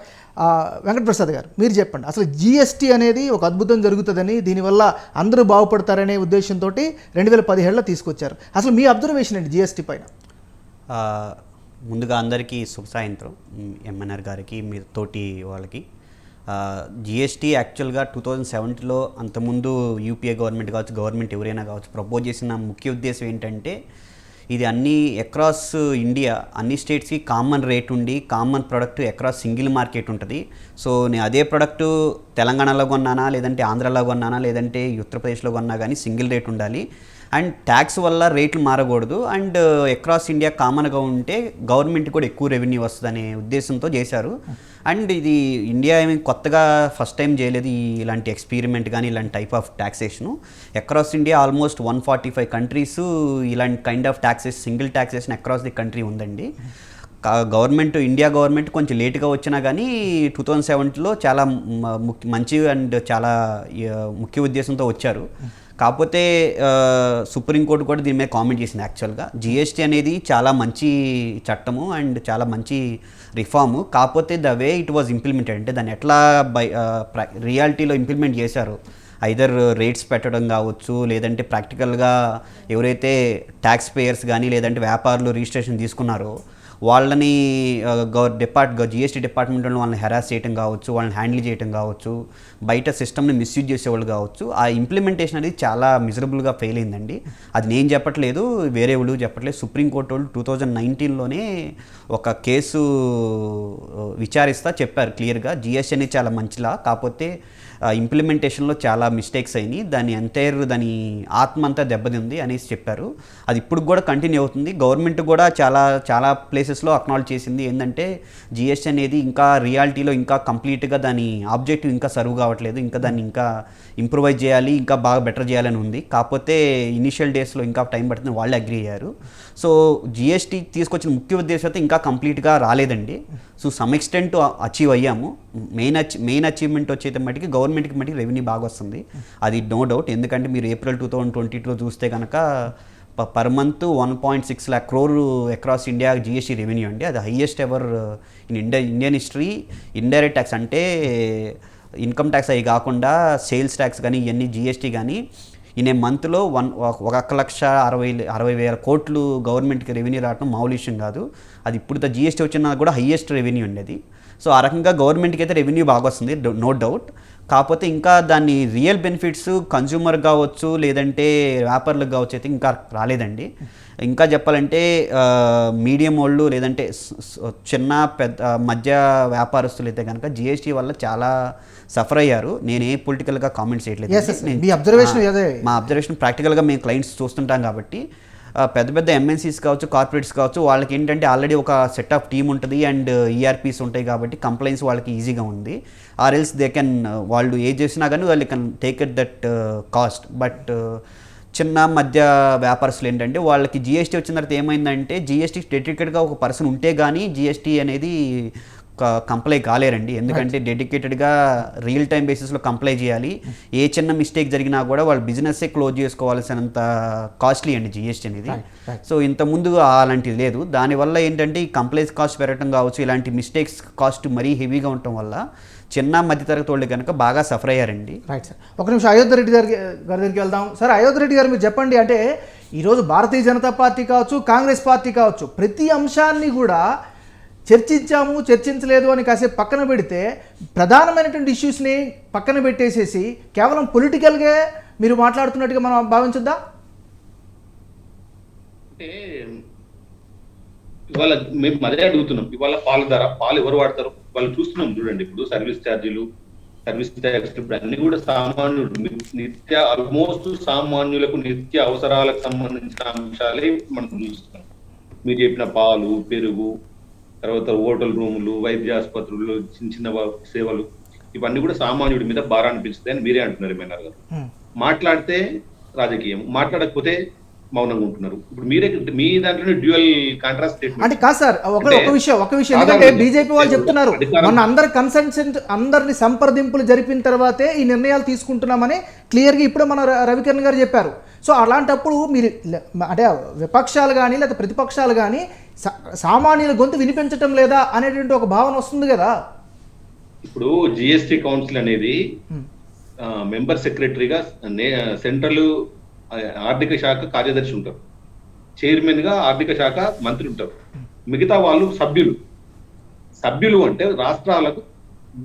S1: వెంకట ప్రసాద్ గారు, మీరు చెప్పండి, అసలు జిఎస్టీ అనేది ఒక అద్భుతం జరుగుతుందని, దీనివల్ల అందరూ బాగుపడతారనే ఉద్దేశంతో 2017లో తీసుకొచ్చారు. అసలు మీ అబ్జర్వేషన్ ఏంటి జిఎస్టీ పైన?
S5: ముందుగా అందరికీ శుభ సాయంత్రం. ఎంఎన్ఆర్ గారికి, మీ తోటి వాళ్ళకి. జిఎస్టీ యాక్చువల్గా 2017లో అంతకుముందు యూపీఏ గవర్నమెంట్ కావచ్చు, గవర్నమెంట్ ఎవరైనా కావచ్చు, ప్రపోజ్ చేసిన ముఖ్య ఉద్దేశం ఏంటంటే ఇది అన్ని అక్రాస్ ఇండియా అన్ని స్టేట్స్కి కామన్ రేట్ ఉండి common product across single market ఉంటుంది. సో నేను అదే ప్రోడక్ట్ తెలంగాణలో కొన్నానా, లేదంటే ఆంధ్రాలో కొన్నానా, లేదంటే ఉత్తరప్రదేశ్లో కొన్నా కానీ సింగిల్ రేట్ ఉండాలి. అండ్ ట్యాక్స్ వల్ల రేట్లు మారకూడదు. అండ్ అక్రాస్ ఇండియా కామన్గా ఉంటే గవర్నమెంట్ కూడా ఎక్కువ రెవెన్యూ వస్తుందనే ఉద్దేశంతో చేశారు. అండ్ ఇది ఇండియా ఏమి కొత్తగా ఫస్ట్ టైం చేయలేదు ఇలాంటి ఎక్స్పెరిమెంట్ కానీ ఇలాంటి type of taxation. Across India almost 145 countries ఇలాంటి kind of taxation, single taxation across the country ఉందండి. ఇండియా గవర్నమెంట్ కొంచెం లేట్గా వచ్చినా కానీ 2017లో చాలా మంచి అండ్ చాలా ముఖ్య ఉద్దేశంతో వచ్చారు. కాకపోతే సుప్రీంకోర్టు కూడా దీని మీద కామెంట్ చేసింది. యాక్చువల్గా జిఎస్టీ అనేది చాలా మంచి చట్టము అండ్ చాలా మంచి రిఫార్ము. కాకపోతే the way it was implemented, అంటే దాన్ని ఎట్లా రియాలిటీలో ఇంప్లిమెంట్ చేశారు, ఐదర్ రేట్స్ పెట్టడం కావచ్చు, లేదంటే ప్రాక్టికల్గా ఎవరైతే ట్యాక్స్ పేయర్స్ కానీ లేదంటే వ్యాపారులు రిజిస్ట్రేషన్ తీసుకున్నారో వాళ్ళని జిఎస్టీ డిపార్ట్మెంట్లో వాళ్ళని హెరాస్ చేయడం కావచ్చు, వాళ్ళని హ్యాండిల్ చేయడం కావచ్చు, బయట సిస్టమ్ని మిస్యూజ్ చేసేవాళ్ళు కావచ్చు. ఆ ఇంప్లిమెంటేషన్ అనేది చాలా మిజరబుల్గా ఫెయిల్ అయిందండి. అది నేను చెప్పట్లేదు, వేరే వాళ్ళు చెప్పట్లేదు. సుప్రీంకోర్టు వాళ్ళు 2019లోనే ఒక కేసు విచారిస్తా చెప్పారు క్లియర్గా, జిఎస్టీ అనేది చాలా మంచిలా, కాకపోతే ఇంప్లిమెంటేషన్లో చాలా మిస్టేక్స్ అయినాయి, దాని ఆత్మ అంతా దెబ్బతింది అనేసి చెప్పారు. అది ఇప్పుడు కూడా కంటిన్యూ అవుతుంది. గవర్నమెంట్ కూడా చాలా ప్లేసెస్లో అక్నాలెడ్జ్ చేసింది ఏంటంటే జిఎస్టీ అనేది ఇంకా రియాలిటీలో ఇంకా కంప్లీట్గా దాని ఆబ్జెక్టివ్ ఇంకా సర్వ్ కావట్లేదు, ఇంకా దాన్ని ఇంకా ఇంప్రూవైజ్ చేయాలి, ఇంకా బాగా బెటర్ చేయాలని ఉంది. కాకపోతే ఇనిషియల్ డేస్లో ఇంకా టైం పడుతుంది, వాళ్ళు అగ్రీ అయ్యారు. సో జిఎస్టీ తీసుకొచ్చిన ముఖ్య ఉద్దేశం అయితే ఇంకా కంప్లీట్గా రాలేదండి. సో సమ్ ఎక్స్టెంట్ అచీవ్ అయ్యాము. మెయిన్ అచీవ్మెంట్ వచ్చేది మటుకి గవర్నమెంట్కి మటుకి రెవెన్యూ బాగా వస్తుంది, అది నో డౌట్. ఎందుకంటే మీరు ఏప్రిల్ 2022 చూస్తే కనుక per month 1.6 lakh crore across India GST revenue అండి. అది highest ever in Indian history. Indirect tax అంటే ఇన్కమ్ ట్యాక్స్ అవి కాకుండా సేల్స్ ట్యాక్స్ కానీ ఇవన్నీ జిఎస్టీ కానీ ఇన్ ఏ మంత్లో 1,60,60,000 కోట్లు గవర్నమెంట్కి రెవెన్యూ రావడం మామూలు విషయం కాదు. అది ఇప్పుడు జిఎస్టీ వచ్చినా కూడా హైయెస్ట్ రెవెన్యూ అండి అది. సో ఆ రకంగా గవర్నమెంట్కి అయితే రెవెన్యూ బాగా వస్తుంది, నో డౌట్. కాకపోతే ఇంకా దాన్ని రియల్ బెనిఫిట్స్ కన్జ్యూమర్ కావచ్చు లేదంటే వ్యాపారులకు కావచ్చు అయితే ఇంకా రాలేదండి. ఇంకా చెప్పాలంటే మీడియం వాళ్ళు లేదంటే చిన్న పెద్ద మధ్య వ్యాపారస్తులు అయితే కనుక జిఎస్టీ వల్ల చాలా సఫర్ అయ్యారు. నేను ఏ పొలిటికల్గా కామెంట్స్ చేయట్లేదు, మా అబ్జర్వేషన్ ప్రాక్టికల్గా మేము క్లయింట్స్ చూస్తుంటాం కాబట్టి. పెద్ద పెద్ద ఎంఎన్సీస్ కావచ్చు, కార్పొరేట్స్ కావచ్చు, వాళ్ళకి ఏంటంటే ఆల్రెడీ ఒక సెట్ ఆఫ్ టీమ్ ఉంటుంది అండ్ ఈఆర్పీస్ ఉంటాయి కాబట్టి కంప్లైంట్స్ వాళ్ళకి ఈజీగా ఉంది. ఆర్ఎల్స్ దే కెన్, వాళ్ళు ఏ చేసినా కానీ వాళ్ళు can take it that cost. But చిన్న మధ్య వ్యాపారస్తులు ఏంటంటే వాళ్ళకి జిఎస్టీ వచ్చిన తర్వాత ఏమైందంటే జిఎస్టీ డెడికేటెడ్గా ఒక పర్సన్ ఉంటే కానీ జిఎస్టీ అనేది కంప్లై కాలేరండి. ఎందుకంటే డెడికేటెడ్గా రియల్ టైం బేసిస్లో కంప్లై చేయాలి. ఏ చిన్న మిస్టేక్ జరిగినా కూడా వాళ్ళు బిజినెస్సే క్లోజ్ చేసుకోవాల్సినంత కాస్ట్లీ అండి జిఎస్టీ అనేది. సో ఇంతకుముందు అలాంటిది లేదు. దానివల్ల ఏంటంటే ఈ కంప్లైంట్స్ కాస్ట్ పెరగడం కావచ్చు, ఇలాంటి మిస్టేక్స్ కాస్ట్ మరీ హెవీగా ఉండటం వల్ల చిన్న మధ్యతరగతి వాళ్ళు కనుక బాగా సఫర్ అయ్యారండి.
S1: రైట్ సార్, ఒక నిమిషం అయోధ్య రెడ్డి గారి దగ్గరికి వెళ్దాం. సార్ అయోధ్య రెడ్డి గారు మీరు చెప్పండి, అంటే ఈరోజు భారతీయ జనతా పార్టీ కావచ్చు, కాంగ్రెస్ పార్టీ కావచ్చు, ప్రతి అంశాన్ని కూడా చర్చించాము చర్చించలేదు అని కాసేపు పక్కన పెడితే ప్రధానమైనటువంటి ఇష్యూస్ని పక్కన పెట్టేసేసి కేవలం పొలిటికల్గా మీరు మాట్లాడుతున్నట్టుగా మనం భావించొద్దా?
S3: అంటే ఇవాళ మేము అదే అడుగుతున్నాం, ఇవాళ పాలు ధర, పాలు ఎవరు వాడతారు వాళ్ళు చూస్తున్నాం చూడండి. ఇప్పుడు సర్వీస్ ఛార్జీలు, సర్వీస్ ట్యాక్స్, ఇప్పుడు అన్ని కూడా సామాన్యుడు ఆల్మోస్ట్ సామాన్యులకు నిత్య అవసరాలకు సంబంధించిన అంశాలే మనం చూస్తున్నాం. మీరు చెప్పిన పాలు, పెరుగు, తర్వాత హోటల్ రూములు, వైద్య ఆసుపత్రులు, చిన్న చిన్న సేవలు, ఇవన్నీ కూడా సామాన్యుడి మీద భారాన్ని పెంచుతాయి అని మీరే అంటున్నారు ఎంఎన్ఆర్ గారు. మాట్లాడితే రాజకీయం, మాట్లాడకపోతే మౌనంగా ఉంటున్నారు. ఇప్పుడు మీరే మీ దాంట్లోనే డ్యూయల్ కాంట్రాస్ట్ స్టేట్మెంట్ అంటే
S1: కాదు సార్. ఒక విషయం ఎందుకంటే బీజేపీ వాళ్ళు చెప్తున్నారు మొన్న అందరిని సంప్రదింపులు జరిపిన తర్వాతే ఈ నిర్ణయాలు తీసుకుంటున్నామని క్లియర్గా ఇప్పుడు మన రవికిరణ్ గారు చెప్పారు. సో అలాంటప్పుడు మీరు అంటే విపక్షాలు కానీ లేదా ప్రతిపక్షాలు కానీ సామాన్యుల గొంతు వినిపించటం లేదా అనేటువంటి ఒక భావన వస్తుంది కదా.
S3: ఇప్పుడు జిఎస్టీ కౌన్సిల్ అనేది మెంబర్ సెక్రటరీగా సెంట్రల్ ఆర్థిక శాఖ కార్యదర్శి ఉంటారు, చైర్మన్ గా ఆర్థిక శాఖ మంత్రి ఉంటారు, మిగతా వాళ్ళు సభ్యులు అంటే రాష్ట్రాలకు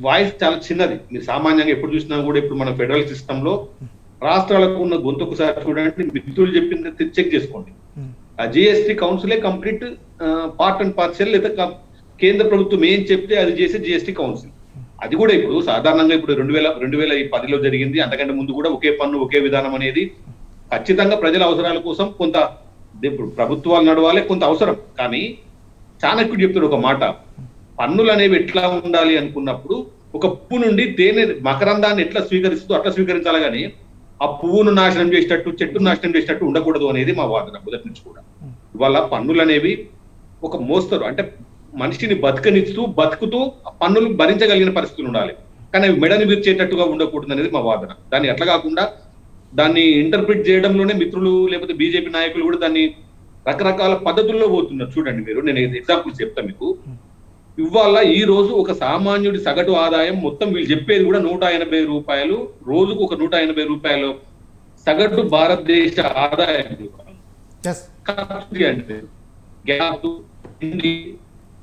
S3: వాయిస్ చాలా చిన్నది. మీరు సామాన్యంగా ఎప్పుడు చూసినా కూడా ఇప్పుడు మన ఫెడరల్ సిస్టమ్ లో రాష్ట్రాలకు ఉన్న గొంతు ఒకసారి చూడండి, మిత్రులు చెప్పింది చెక్ చేసుకోండి. ఆ జిఎస్టీ కౌన్సిలే కంప్లీట్ పార్ట్ అండ్ పార్సెల్, లేదా కేంద్ర ప్రభుత్వం ఏం చెప్తే అది చేసే జిఎస్టీ కౌన్సిల్. అది కూడా ఇప్పుడు సాధారణంగా ఇప్పుడు 2010లో జరిగింది. అంతకంటే ముందు కూడా ఒకే పన్ను ఒకే విధానం అనేది ఖచ్చితంగా ప్రజల అవసరాల కోసం కొంత ఇప్పుడు ప్రభుత్వాలు నడవాలి, కొంత అవసరం. కానీ చాణక్యుడు చెప్తాడు ఒక మాట, పన్నులు అనేవి ఎట్లా ఉండాలి అనుకున్నప్పుడు ఒక పువ్వు నుండి తేనె మకరందాన్ని ఎట్లా స్వీకరిస్తుందో అట్లా స్వీకరించాలి, కానీ ఆ పువ్వును నాశనం చేసేటట్టు, చెట్టును నాశనం చేసేటట్టు ఉండకూడదు అనేది మా వాదన మొదటి నుంచి కూడా. ఇవాళ పన్నులు అనేవి ఒక మోస్తరు, అంటే మనిషిని బతుకుతూ పన్నులు భరించగలిగిన పరిస్థితులు ఉండాలి, కానీ అవి మెడని విరిచేటట్టుగా ఉండకూడదు అనేది మా వాదన. దాన్ని ఎట్లా కాకుండా దాన్ని ఇంటర్ప్రిట్ చేయడంలోనే మిత్రులు లేకపోతే బీజేపీ నాయకులు కూడా దాన్ని రకరకాల పద్ధతుల్లో పోతున్నారు. చూడండి మీరు, నేను ఎగ్జాంపుల్స్ చెప్తాను మీకు. ఇవాళ ఈ రోజు ఒక సామాన్యుడి సగటు ఆదాయం మొత్తం వీళ్ళు చెప్పేది కూడా 180 రూపాయలు, రోజుకు ఒక 180 రూపాయలు సగటు భారతదేశ ఆదాయం. అంటే గ్యాస్, తిండి,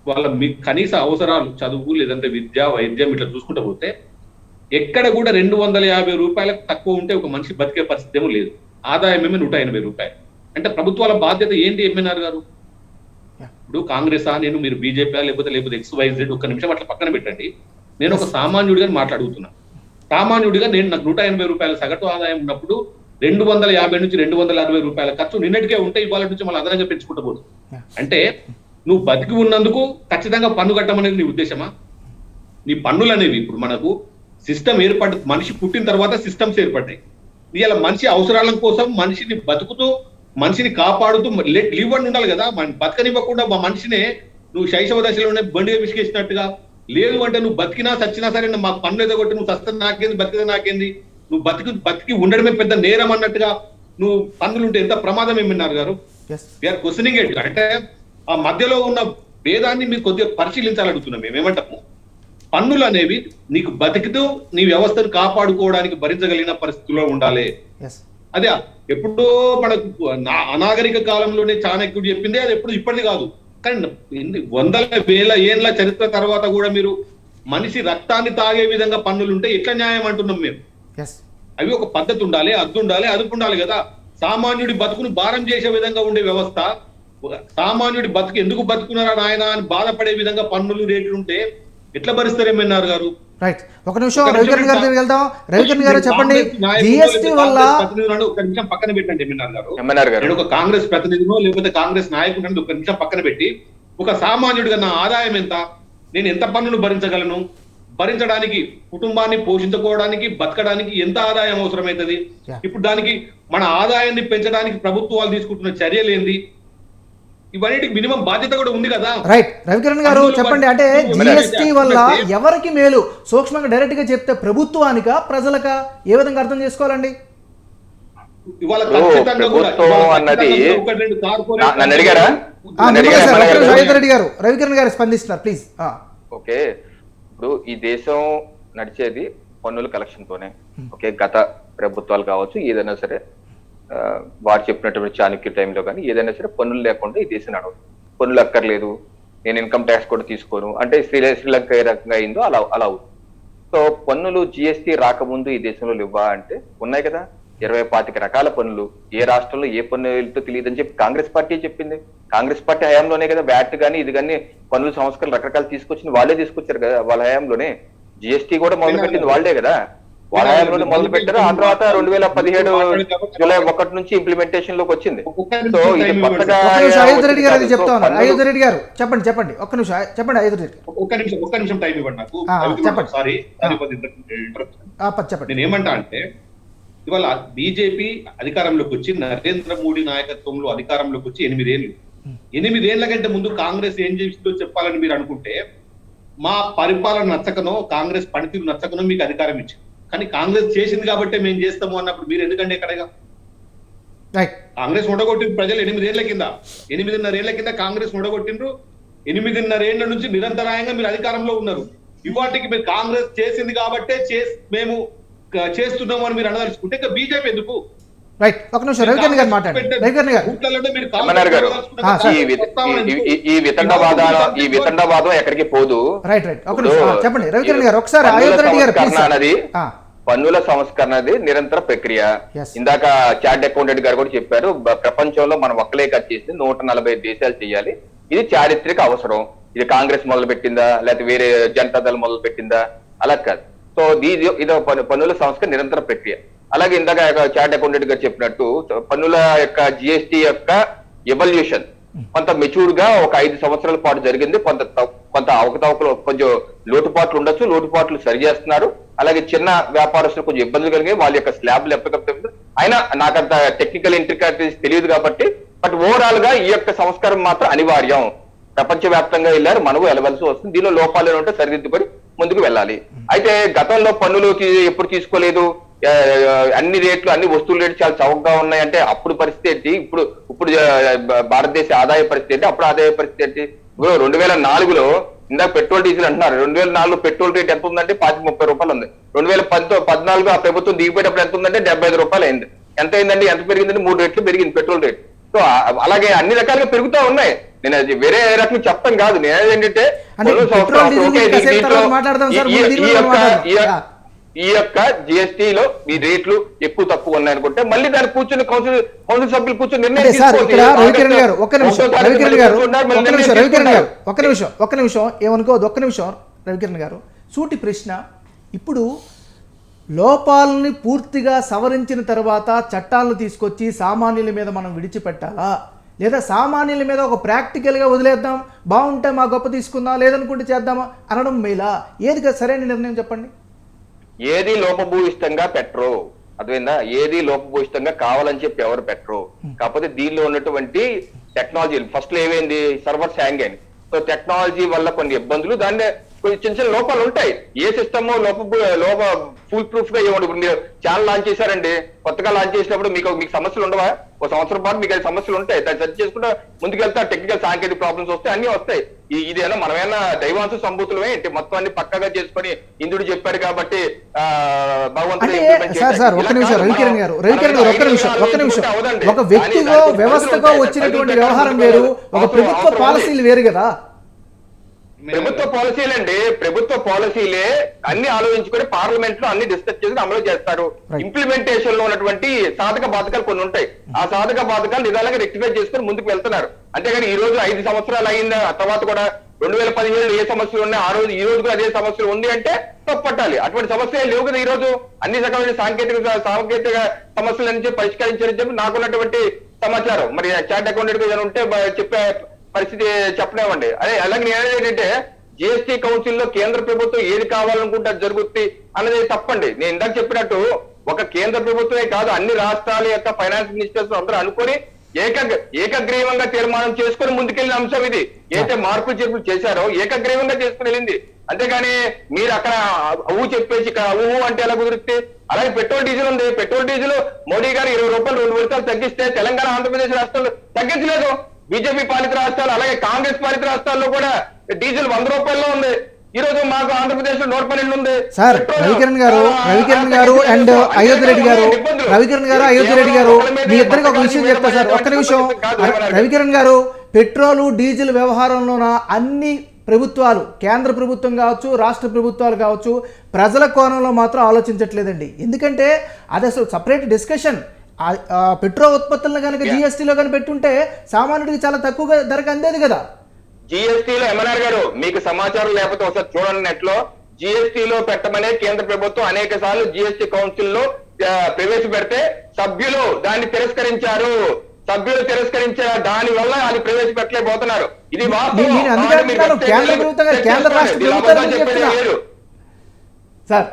S3: వాళ్ళ కనీస అవసరాలు, చదువు లేదంటే విద్య, వైద్యం ఇట్లా చూసుకుంటూ పోతే ఎక్కడ కూడా 250 రూపాయలకు తక్కువ ఉంటే ఒక మనిషి బతికే పరిస్థితి ఏమో లేదు. ఆదాయం ఏమో 180 రూపాయలు. అంటే ప్రభుత్వాల బాధ్యత ఏంటి ఎంఎన్ఆర్ గారు? ఇప్పుడు కాంగ్రెస్ నేను, మీరు బీజేపీ లేకపోతే XYZ, ఒక్క నిమిషం అట్లా పక్కన పెట్టండి. నేను ఒక సామాన్యుడిగా మాట్లాడుతున్నా. సామాన్యుడిగా నాకు 180 రూపాయల సగటు ఆదాయం ఉన్నప్పుడు 250 నుంచి 260 రూపాయల ఖర్చు నిన్నటికే ఉంటే ఇవాళ నుంచి మళ్ళీ అదనంగా పెంచుకుంటూ పోతుంది. అంటే నువ్వు బతికి ఉన్నందుకు ఖచ్చితంగా పన్ను కట్టమనేది నీ ఉద్దేశమా? నీ పన్నులు అనేవి ఇప్పుడు మనకు సిస్టమ్ ఏర్పడి, మనిషి పుట్టిన తర్వాత సిస్టమ్స్ ఏర్పడ్డాయి. ఇవాళ మనిషి అవసరాల కోసం మనిషిని బతుకుతూ, మనిషిని కాపాడుతూ లివ్ అని ఉండాలి కదా. బతకనివ్వకుండా మా మనిషినే నువ్వు శైశవ దశలోనే బండిగా విసిగేసినట్టుగా, లేదు అంటే నువ్వు బతికినా చచ్చినా సరే మాకు పన్ను ఏదో కొట్టి నువ్వు చస్తే నాకేంది, బతికితే నాకేంది, నువ్వు బతికి ఉండడమే పెద్ద నేరం అన్నట్టుగా నువ్వు పన్నులు ఉంటే ఎంత ప్రమాదం ఏమన్నారు గారు? We are questioning it. అంటే ఆ మధ్యలో ఉన్న భేదాన్ని మీరు కొద్దిగా పరిశీలించాలడుగుతున్నాం. మేము ఏమంటాము, పన్నులు అనేవి నీకు బతికితూ నీ వ్యవస్థను కాపాడుకోవడానికి భరించగలిగిన పరిస్థితుల్లో ఉండాలి. అదే ఎప్పుడో మనకు అనాగరిక కాలంలోనే చాణక్యుడు చెప్పింది, అది ఎప్పుడు ఇప్పటిది కాదు. కానీ వందల వేల ఏళ్ల చరిత్ర తర్వాత కూడా మీరు మనిషి రక్తాన్ని తాగే విధంగా పన్నులు ఉంటే ఎట్లా న్యాయం అంటున్నాం మేము? అవి ఒక పద్ధతి ఉండాలి, అద్దు ఉండాలి, అదుపు ఉండాలి కదా. సామాన్యుడి బతుకును భారం చేసే విధంగా ఉండే వ్యవస్థ, సామాన్యుడి బతుకు ఎందుకు బతుకున్నారా నాయన అని బాధపడే విధంగా పన్నులు రేట్లు ఉంటే ఎట్లా భరిస్తారేమన్నారు గారు?
S1: రైట్, ఒక నిమిషం రవికిరణ్ గారి దగ్గరికి వెళ్దాం. రవికిరణ్ గారు చెప్పండి, జిఎస్టీ వల్ల
S3: ఒక నిమిషం పక్కన పెట్టండి ఎంఎన్ఆర్ గారు. నేను ఒక కాంగ్రెస్ ప్రతినిధినో లేకపోతే కాంగ్రెస్ నాయకుడు ఒక నిమిషం పక్కన పెట్టి, ఒక సామాన్యుడిగా నా ఆదాయం ఎంత, నేను ఎంత పన్నును భరించగలను, భరించడానికి కుటుంబాన్ని పోషించుకోవడానికి బతకడానికి ఎంత ఆదాయం అవసరమవుతుంది, ఇప్పుడు దానికి మన ఆదాయాన్ని పెంచడానికి ప్రభుత్వాలు తీసుకుంటున్న చర్యలు ఏంది, ఇవన్నిటికి మినిమం బాధ్యత కూడా ఉంది కదా.
S1: రైట్, రవికిరణ్ గారు చెప్పండి, అంటే జిఎస్టీ వల్ల ఎవరికి మేలు, సూక్ష్మంగా డైరెక్ట్ గా చెప్తే ప్రభుత్వానికా ప్రజలకా, ఏ విధంగా అర్థం చేసుకోవాలండి?
S3: ఇవాళ ఖచ్చితంగా కూడా
S1: రెడ్డి గారు, రవికిరణ్ గారు స్పందిస్తున్నారు, ప్లీజ్.
S4: ఓకే, ఇప్పుడు ఈ దేశం నడిచేది పన్నుల కలెక్షన్ తోనే. ఓకే, గత ప్రభుత్వాలు కావచ్చు, ఏదైనా సరే వారు చెప్పినటువంటి చాణక్య టైంలో కానీ ఏదైనా సరే పన్నులు లేకుండా ఈ దేశం నడవదు. పన్నులు అక్కర్లేదు, నేను ఇన్కమ్ ట్యాక్స్ కూడా తీసుకోను అంటే శ్రీలంక ఏ రకంగా అయిందో అలా అవుతుంది. సో పన్నులు జిఎస్టీ రాకముందు ఈ దేశంలో లేవా అంటే ఉన్నాయి కదా, 25 రకాల పన్నులు. ఏ రాష్ట్రంలో ఏ పన్నులతో తెలియదని చెప్పి కాంగ్రెస్ పార్టీ చెప్పింది. కాంగ్రెస్ పార్టీ హయాంలోనే కదా వ్యాట్ కానీ ఇది కానీ పన్నుల సంస్కరణలు రకరకాలు తీసుకొచ్చింది, వాళ్ళే తీసుకొచ్చారు కదా. వాళ్ళ హయాంలోనే జిఎస్టీ కూడా మొదలు పెట్టింది వాళ్ళే కదా, వాళ్ళ హయాంలోనే మొదలు పెట్టారు. ఆ తర్వాత 2017 జూలై 1 నుంచి ఇంప్లిమెంటేషన్ లోకి వచ్చింది. సో ఇది కొత్తగా
S1: రెడ్డి గారు చెప్తాను. అయోధ్య రెడ్డి గారు చెప్పండి, ఒక్క నిమిషం చెప్పండి. అయోధ్య రెడ్డి
S3: ఒక్క నిమిషం టైం ఇవ్వండి నాకు. చెప్పండి, నేను ఏమంటా అంటే ఇవాళ బీజేపీ అధికారంలోకి వచ్చి నరేంద్ర మోడీ నాయకత్వంలో అధికారంలోకి వచ్చి 8 ఏళ్ళు. 8 ఏళ్ల కంటే ముందు కాంగ్రెస్ ఏం చేసిందో చెప్పాలని మీరు అనుకుంటే, మా పరిపాలన నచ్చకనో కాంగ్రెస్ పనితీరు నచ్చకనో మీకు అధికారం ఇచ్చింది. కానీ కాంగ్రెస్ చేసింది కాబట్టి మేము చేస్తాము అన్నప్పుడు మీరు ఎందుకంటే ఎక్కడగా కాంగ్రెస్ ఓడగొట్టింది ప్రజలు 8 ఏళ్ల కింద, 8.5 ఏళ్ల కింద కాంగ్రెస్ ఓడగొట్టిండ్రు. 8.5 ఏళ్ల నుంచి నిరంతరాయంగా మీరు అధికారంలో ఉన్నారు. ఇవాటికి మీరు కాంగ్రెస్ చేసింది కాబట్టే మేము చేస్తున్నాము అని మీరు అనదలుచుకుంటే ఇంకా బీజేపీ ఎందుకు?
S1: రైట్, ఒక నిమిషం రవికిరణ్ గారు మాట్లాడండి. రవికిరణ్ గారు,
S4: ఈ వితండవాదం ఎక్కడికి పోదు.
S1: రైట్, ఒక నిమిషం చెప్పండి రవికిరణ్ గారు. ఒకసారి అయోధ్య రెడ్డి గారు,
S4: అన్నది పన్నుల సంస్కరణ అనేది నిరంతర ప్రక్రియ. ఇందాక చార్ట్ అకౌంటెంట్ గారు కూడా చెప్పారు, ప్రపంచంలో మనం ఒక్కలే కట్ చేసి 140 దేశాలు చేయాలి. ఇది చారిత్రక అవసరం. ఇది కాంగ్రెస్ మొదలు పెట్టిందా లేకపోతే వేరే జనతాదళ్ మొదలు పెట్టిందా అలా కాదు. సో ఇది పన్నుల సంస్కరణ నిరంతర ప్రక్రియ. అలాగే ఇందాక చార్ట్ అకౌంటెంట్ గారు చెప్పినట్టు పన్నుల యొక్క జిఎస్టీ యొక్క ఎవల్యూషన్ కొంత మెచ్యూర్డ్ గా ఒక 5 సంవత్సరాల పాటు జరిగింది. కొంత అవకతవకలు కొంచెం లోటుపాట్లు ఉండొచ్చు, లోటుపాట్లు సరి చేస్తున్నారు. అలాగే చిన్న వ్యాపారస్తులు కొంచెం ఇబ్బందులు కలిగి వాళ్ళ యొక్క స్లాబ్లు ఎప్పటికప్పుడు అయినా నాకంత టెక్నికల్ ఇంట్రికాలిటీస్ తెలియదు కాబట్టి, బట్ ఓవరాల్ గా ఈ యొక్క సంస్కారం మాత్రం అనివార్యం. ప్రపంచవ్యాప్తంగా వెళ్ళారు, మనకు వెళ్ళవలసి వస్తుంది. దీనిలో లోపాలు ఉంటే సరిదిద్దుకొని ముందుకు వెళ్ళాలి. అయితే గతంలో పన్నులు ఎప్పుడు తీసుకోలేదు, అన్ని రేట్లు అన్ని వస్తువుల రేట్లు చాలా చౌకగా ఉన్నాయంటే అప్పుడు పరిస్థితి ఏంటి, ఇప్పుడు ఇప్పుడు భారతదేశ ఆదాయ పరిస్థితి ఏంటి, అప్పుడు ఆదాయ పరిస్థితి ఏంటి? ఇప్పుడు 2004లో ఇందాక పెట్రోల్ డీజిల్ అంటున్నారు, 2004లో పెట్రోల్ రేట్ ఎంత ఉందంటే 30 రూపాయలు ఉంది. 2014 ఆ ప్రభుత్వం దిగిపోయేటప్పుడు ఎంత ఉందంటే 75 రూపాయలు అయింది. ఎంత అయిందండి, ఎంత పెరిగిందండి? 3 రెట్లు పెరిగింది పెట్రోల్ రేట్. సో అలాగే అన్ని రకాలుగా పెరుగుతూ ఉన్నాయి. నేను అది వేరే రకం చెప్తాను కాదు, నేను ఏంటంటే ఈ యొక్క జిఎస్టీలో ఈ రేట్లు ఎక్కువ తక్కువ ఉన్నాయి అనుకుంటే మళ్ళీ దాన్ని కూర్చొని కౌన్సిల్ సభ్యులు కూర్చొని నిర్ణయం
S1: ఒక్క నిమిషం ఏమనుకోవద్దు, ఒక్క నిమిషం రవికిరణ్ గారు. సూటి ప్రశ్న. ఇప్పుడు లోపాలని పూర్తిగా సవరించిన తర్వాత చట్టాలను తీసుకొచ్చి సామాన్యుల మీద మనం విడిచిపెట్టాలా, లేదా సామాన్యుల మీద ఒక ప్రాక్టికల్గా వదిలేద్దాం, బాగుంటే మా గొప్ప తీసుకుందాం, లేదనుకుంటే చేద్దామా అనడం మేలా? ఏది సరైన నిర్ణయం చెప్పండి.
S4: ఏది లోపభూయిష్టంగా పెట్టరు, అర్థమైందా? ఏది లోపభూయిష్టంగా కావాలని చెప్పి ఎవరు పెట్టరు. కాకపోతే దీనిలో ఉన్నటువంటి టెక్నాలజీ ఫస్ట్ లో ఏమైంది, సర్వర్స్ హ్యాంగ్ అయింది. సో టెక్నాలజీ వల్ల కొన్ని ఇబ్బందులు, దాన్ని కొన్ని చిన్న చిన్న లోపాలు ఉంటాయి. ఏ సిస్టమ్ లోప ఫుల్ ప్రూఫ్ గా ఏమండి. ఇప్పుడు మీరు ఛానల్ లాంచ్ చేశారండి, కొత్తగా లాంచ్ చేసినప్పుడు మీకు సమస్యలు ఉండవా? ఒక సంవత్సరం పాటు మీకు అది సమస్యలు ఉంటాయి. దాన్ని సెర్చ్ చేసుకుంటే ముందుకెళ్తా టెక్నికల్ సాంకేతిక ప్రాబ్లమ్స్ వస్తాయి, అన్ని వస్తాయి. ఇదేనా మనమేనా దైవాంశ సంభూతులమే ఏంటి? మొత్తం అన్ని పక్కగా చేసుకొని ఇంద్రుడు చెప్పాడు కాబట్టి భగవంతుడు
S1: ఒక వ్యక్తిగో వ్యవస్థగా వచ్చినటువంటి వ్యవహారం వేరు, ఒక ప్రభుత్వ పాలసీలు వేరు కదా.
S4: ప్రభుత్వ పాలసీలండి, ప్రభుత్వ పాలసీలే అన్ని ఆలోచించుకొని పార్లమెంట్ లో అన్ని డిస్కస్ చేసి అమలు చేస్తారు. ఇంప్లిమెంటేషన్ లో ఉన్నటువంటి సాధక బాధకాలు కొన్ని ఉంటాయి. ఆ సాధక బాధకాలు నిదానంగా రెక్టిఫై చేసుకొని ముందుకు వెళ్తున్నారు. అంతేగాని ఈ రోజు 5 సంవత్సరాలు అయిన తర్వాత కూడా 2017 ఏ సమస్యలు ఉన్నాయి, ఆ రోజు ఈ రోజు కూడా అదే సమస్యలు ఉంది అంటే తప్పట్టాలి. అటువంటి సమస్యలు లేవు కదా. ఈ రోజు అన్ని రకాలైన సాంకేతిక సమస్యలని చెప్పి పరిష్కరించారని చెప్పి నాకున్నటువంటి సమాచారం. మరి చార్ట్ అకౌంటెంట్ గా ఉంటే చెప్పే పరిస్థితి చెప్పలేమండి. అదే అలాగే నేను ఏంటంటే జిఎస్టీ కౌన్సిల్ లో కేంద్ర ప్రభుత్వం ఏది కావాలనుకుంటే అది జరుగుతుంది అన్నది తప్పండి. నేను ఇందాక చెప్పినట్టు ఒక కేంద్ర ప్రభుత్వమే కాదు, అన్ని రాష్ట్రాల యొక్క ఫైనాన్స్ మినిస్టర్స్ అందరూ అనుకొని ఏకగ్రీవంగా తీర్మానం చేసుకుని ముందుకెళ్లిన అంశం ఇది. ఏదైతే మార్పులు చేర్పులు చేశారో ఏకగ్రీవంగా చేసుకుని వెళ్ళింది. అంతేగాని మీరు అక్కడ ఊ చెప్పేసి ఊహు అంటే ఎలా కుదిరితే? అలాగే పెట్రోల్ డీజిల్ ఉంది, పెట్రోల్ డీజిల్ మోడీ గారు 20 రూపాయలు 2 విడతలు తగ్గిస్తే తెలంగాణ ఆంధ్రప్రదేశ్ రాష్ట్రాలు తగ్గించలేదు. బీజేపీ పాలిత రాష్ట్రాలు అలాగే కాంగ్రెస్ పాలిత రాష్ట్రాల్లో కూడా డీజిల్ 100 రూపాయల్లో ఉంది. ఈ రోజు మాకు ఆంధ్రప్రదేశ్ లో 112 ఉంది.
S1: సార్ రవికిరణ్ గారు అండ్ అయోధ్య రెడ్డి గారు మీ ఇద్దరికి ఒక విషయం చెప్తా సార్, ఒక్క నిమిషం. రవికిరణ్ గారు, పెట్రోలు డీజిల్ వ్యవహారంలోన అన్ని ప్రభుత్వాలు, కేంద్ర ప్రభుత్వం కావచ్చు, రాష్ట్ర ప్రభుత్వాలు కావచ్చు, ప్రజల కోణంలో మాత్రం ఆలోచించట్లేదండి. ఎందుకంటే అది అసలు సపరేట్ డిస్కషన్. పెట్రోల్ ఉత్పత్తులను కనుక జిఎస్టీలో కనుక పెట్టుంటే సామాన్యుడికి చాలా తక్కువ ధరకు అందేది కదా.
S4: జిఎస్టీలో ఎంఎన్ఆర్ గారు మీకు సమాచారం లేకపోతే ఒకసారి చూడండి నెట్ లో. జిఎస్టీలో పెట్టమనే కేంద్ర ప్రభుత్వం అనేక సార్లు జిఎస్టీ కౌన్సిల్ లో ప్రవేశపెడితే సభ్యులు దాన్ని తిరస్కరించారు. దాని వల్ల అది ప్రవేశపెట్టలేకపోతున్నారు. ఇది
S1: సార్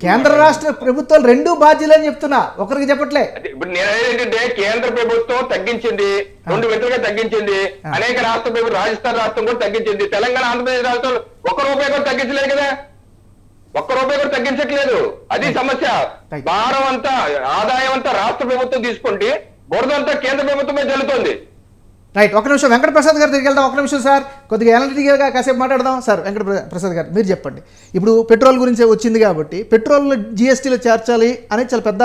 S1: కేంద్ర రాష్ట్ర ప్రభుత్వాలు రెండు బాధ్యులు అని చెప్తున్నా, ఒకరికి చెప్పట్లే.
S4: ఇప్పుడు నేనేంటంటే కేంద్ర ప్రభుత్వం తగ్గించింది, 2 విడతలుగా తగ్గించింది. అనేక రాష్ట్ర ప్రభుత్వం, రాజస్థాన్ రాష్ట్రం కూడా తగ్గించింది. తెలంగాణ ఆంధ్రప్రదేశ్ రాష్ట్రాలు ₹1 కూడా తగ్గించలేదు కదా. ₹1 కూడా తగ్గించట్లేదు. అది సమస్య. భారం అంతా, ఆదాయం అంతా రాష్ట్ర ప్రభుత్వం తీసుకుంటే బురదంతా కేంద్ర ప్రభుత్వమే జల్లుతోంది.
S1: రైట్, ఒక నిమిషం వెంకట ప్రసాద్ గారి దగ్గరికి వెళ్దాం. ఒక నిమిషం సార్, కొద్దిగా అనలిటికల్గా కాసేపు మాట్లాడదాం. సార్ వెంకట ప్రసాద్ గారు మీరు చెప్పండి. ఇప్పుడు పెట్రోల్ గురించి వచ్చింది కాబట్టి పెట్రోల్ జిఎస్టీలో చేర్చాలి అనేది చాలా పెద్ద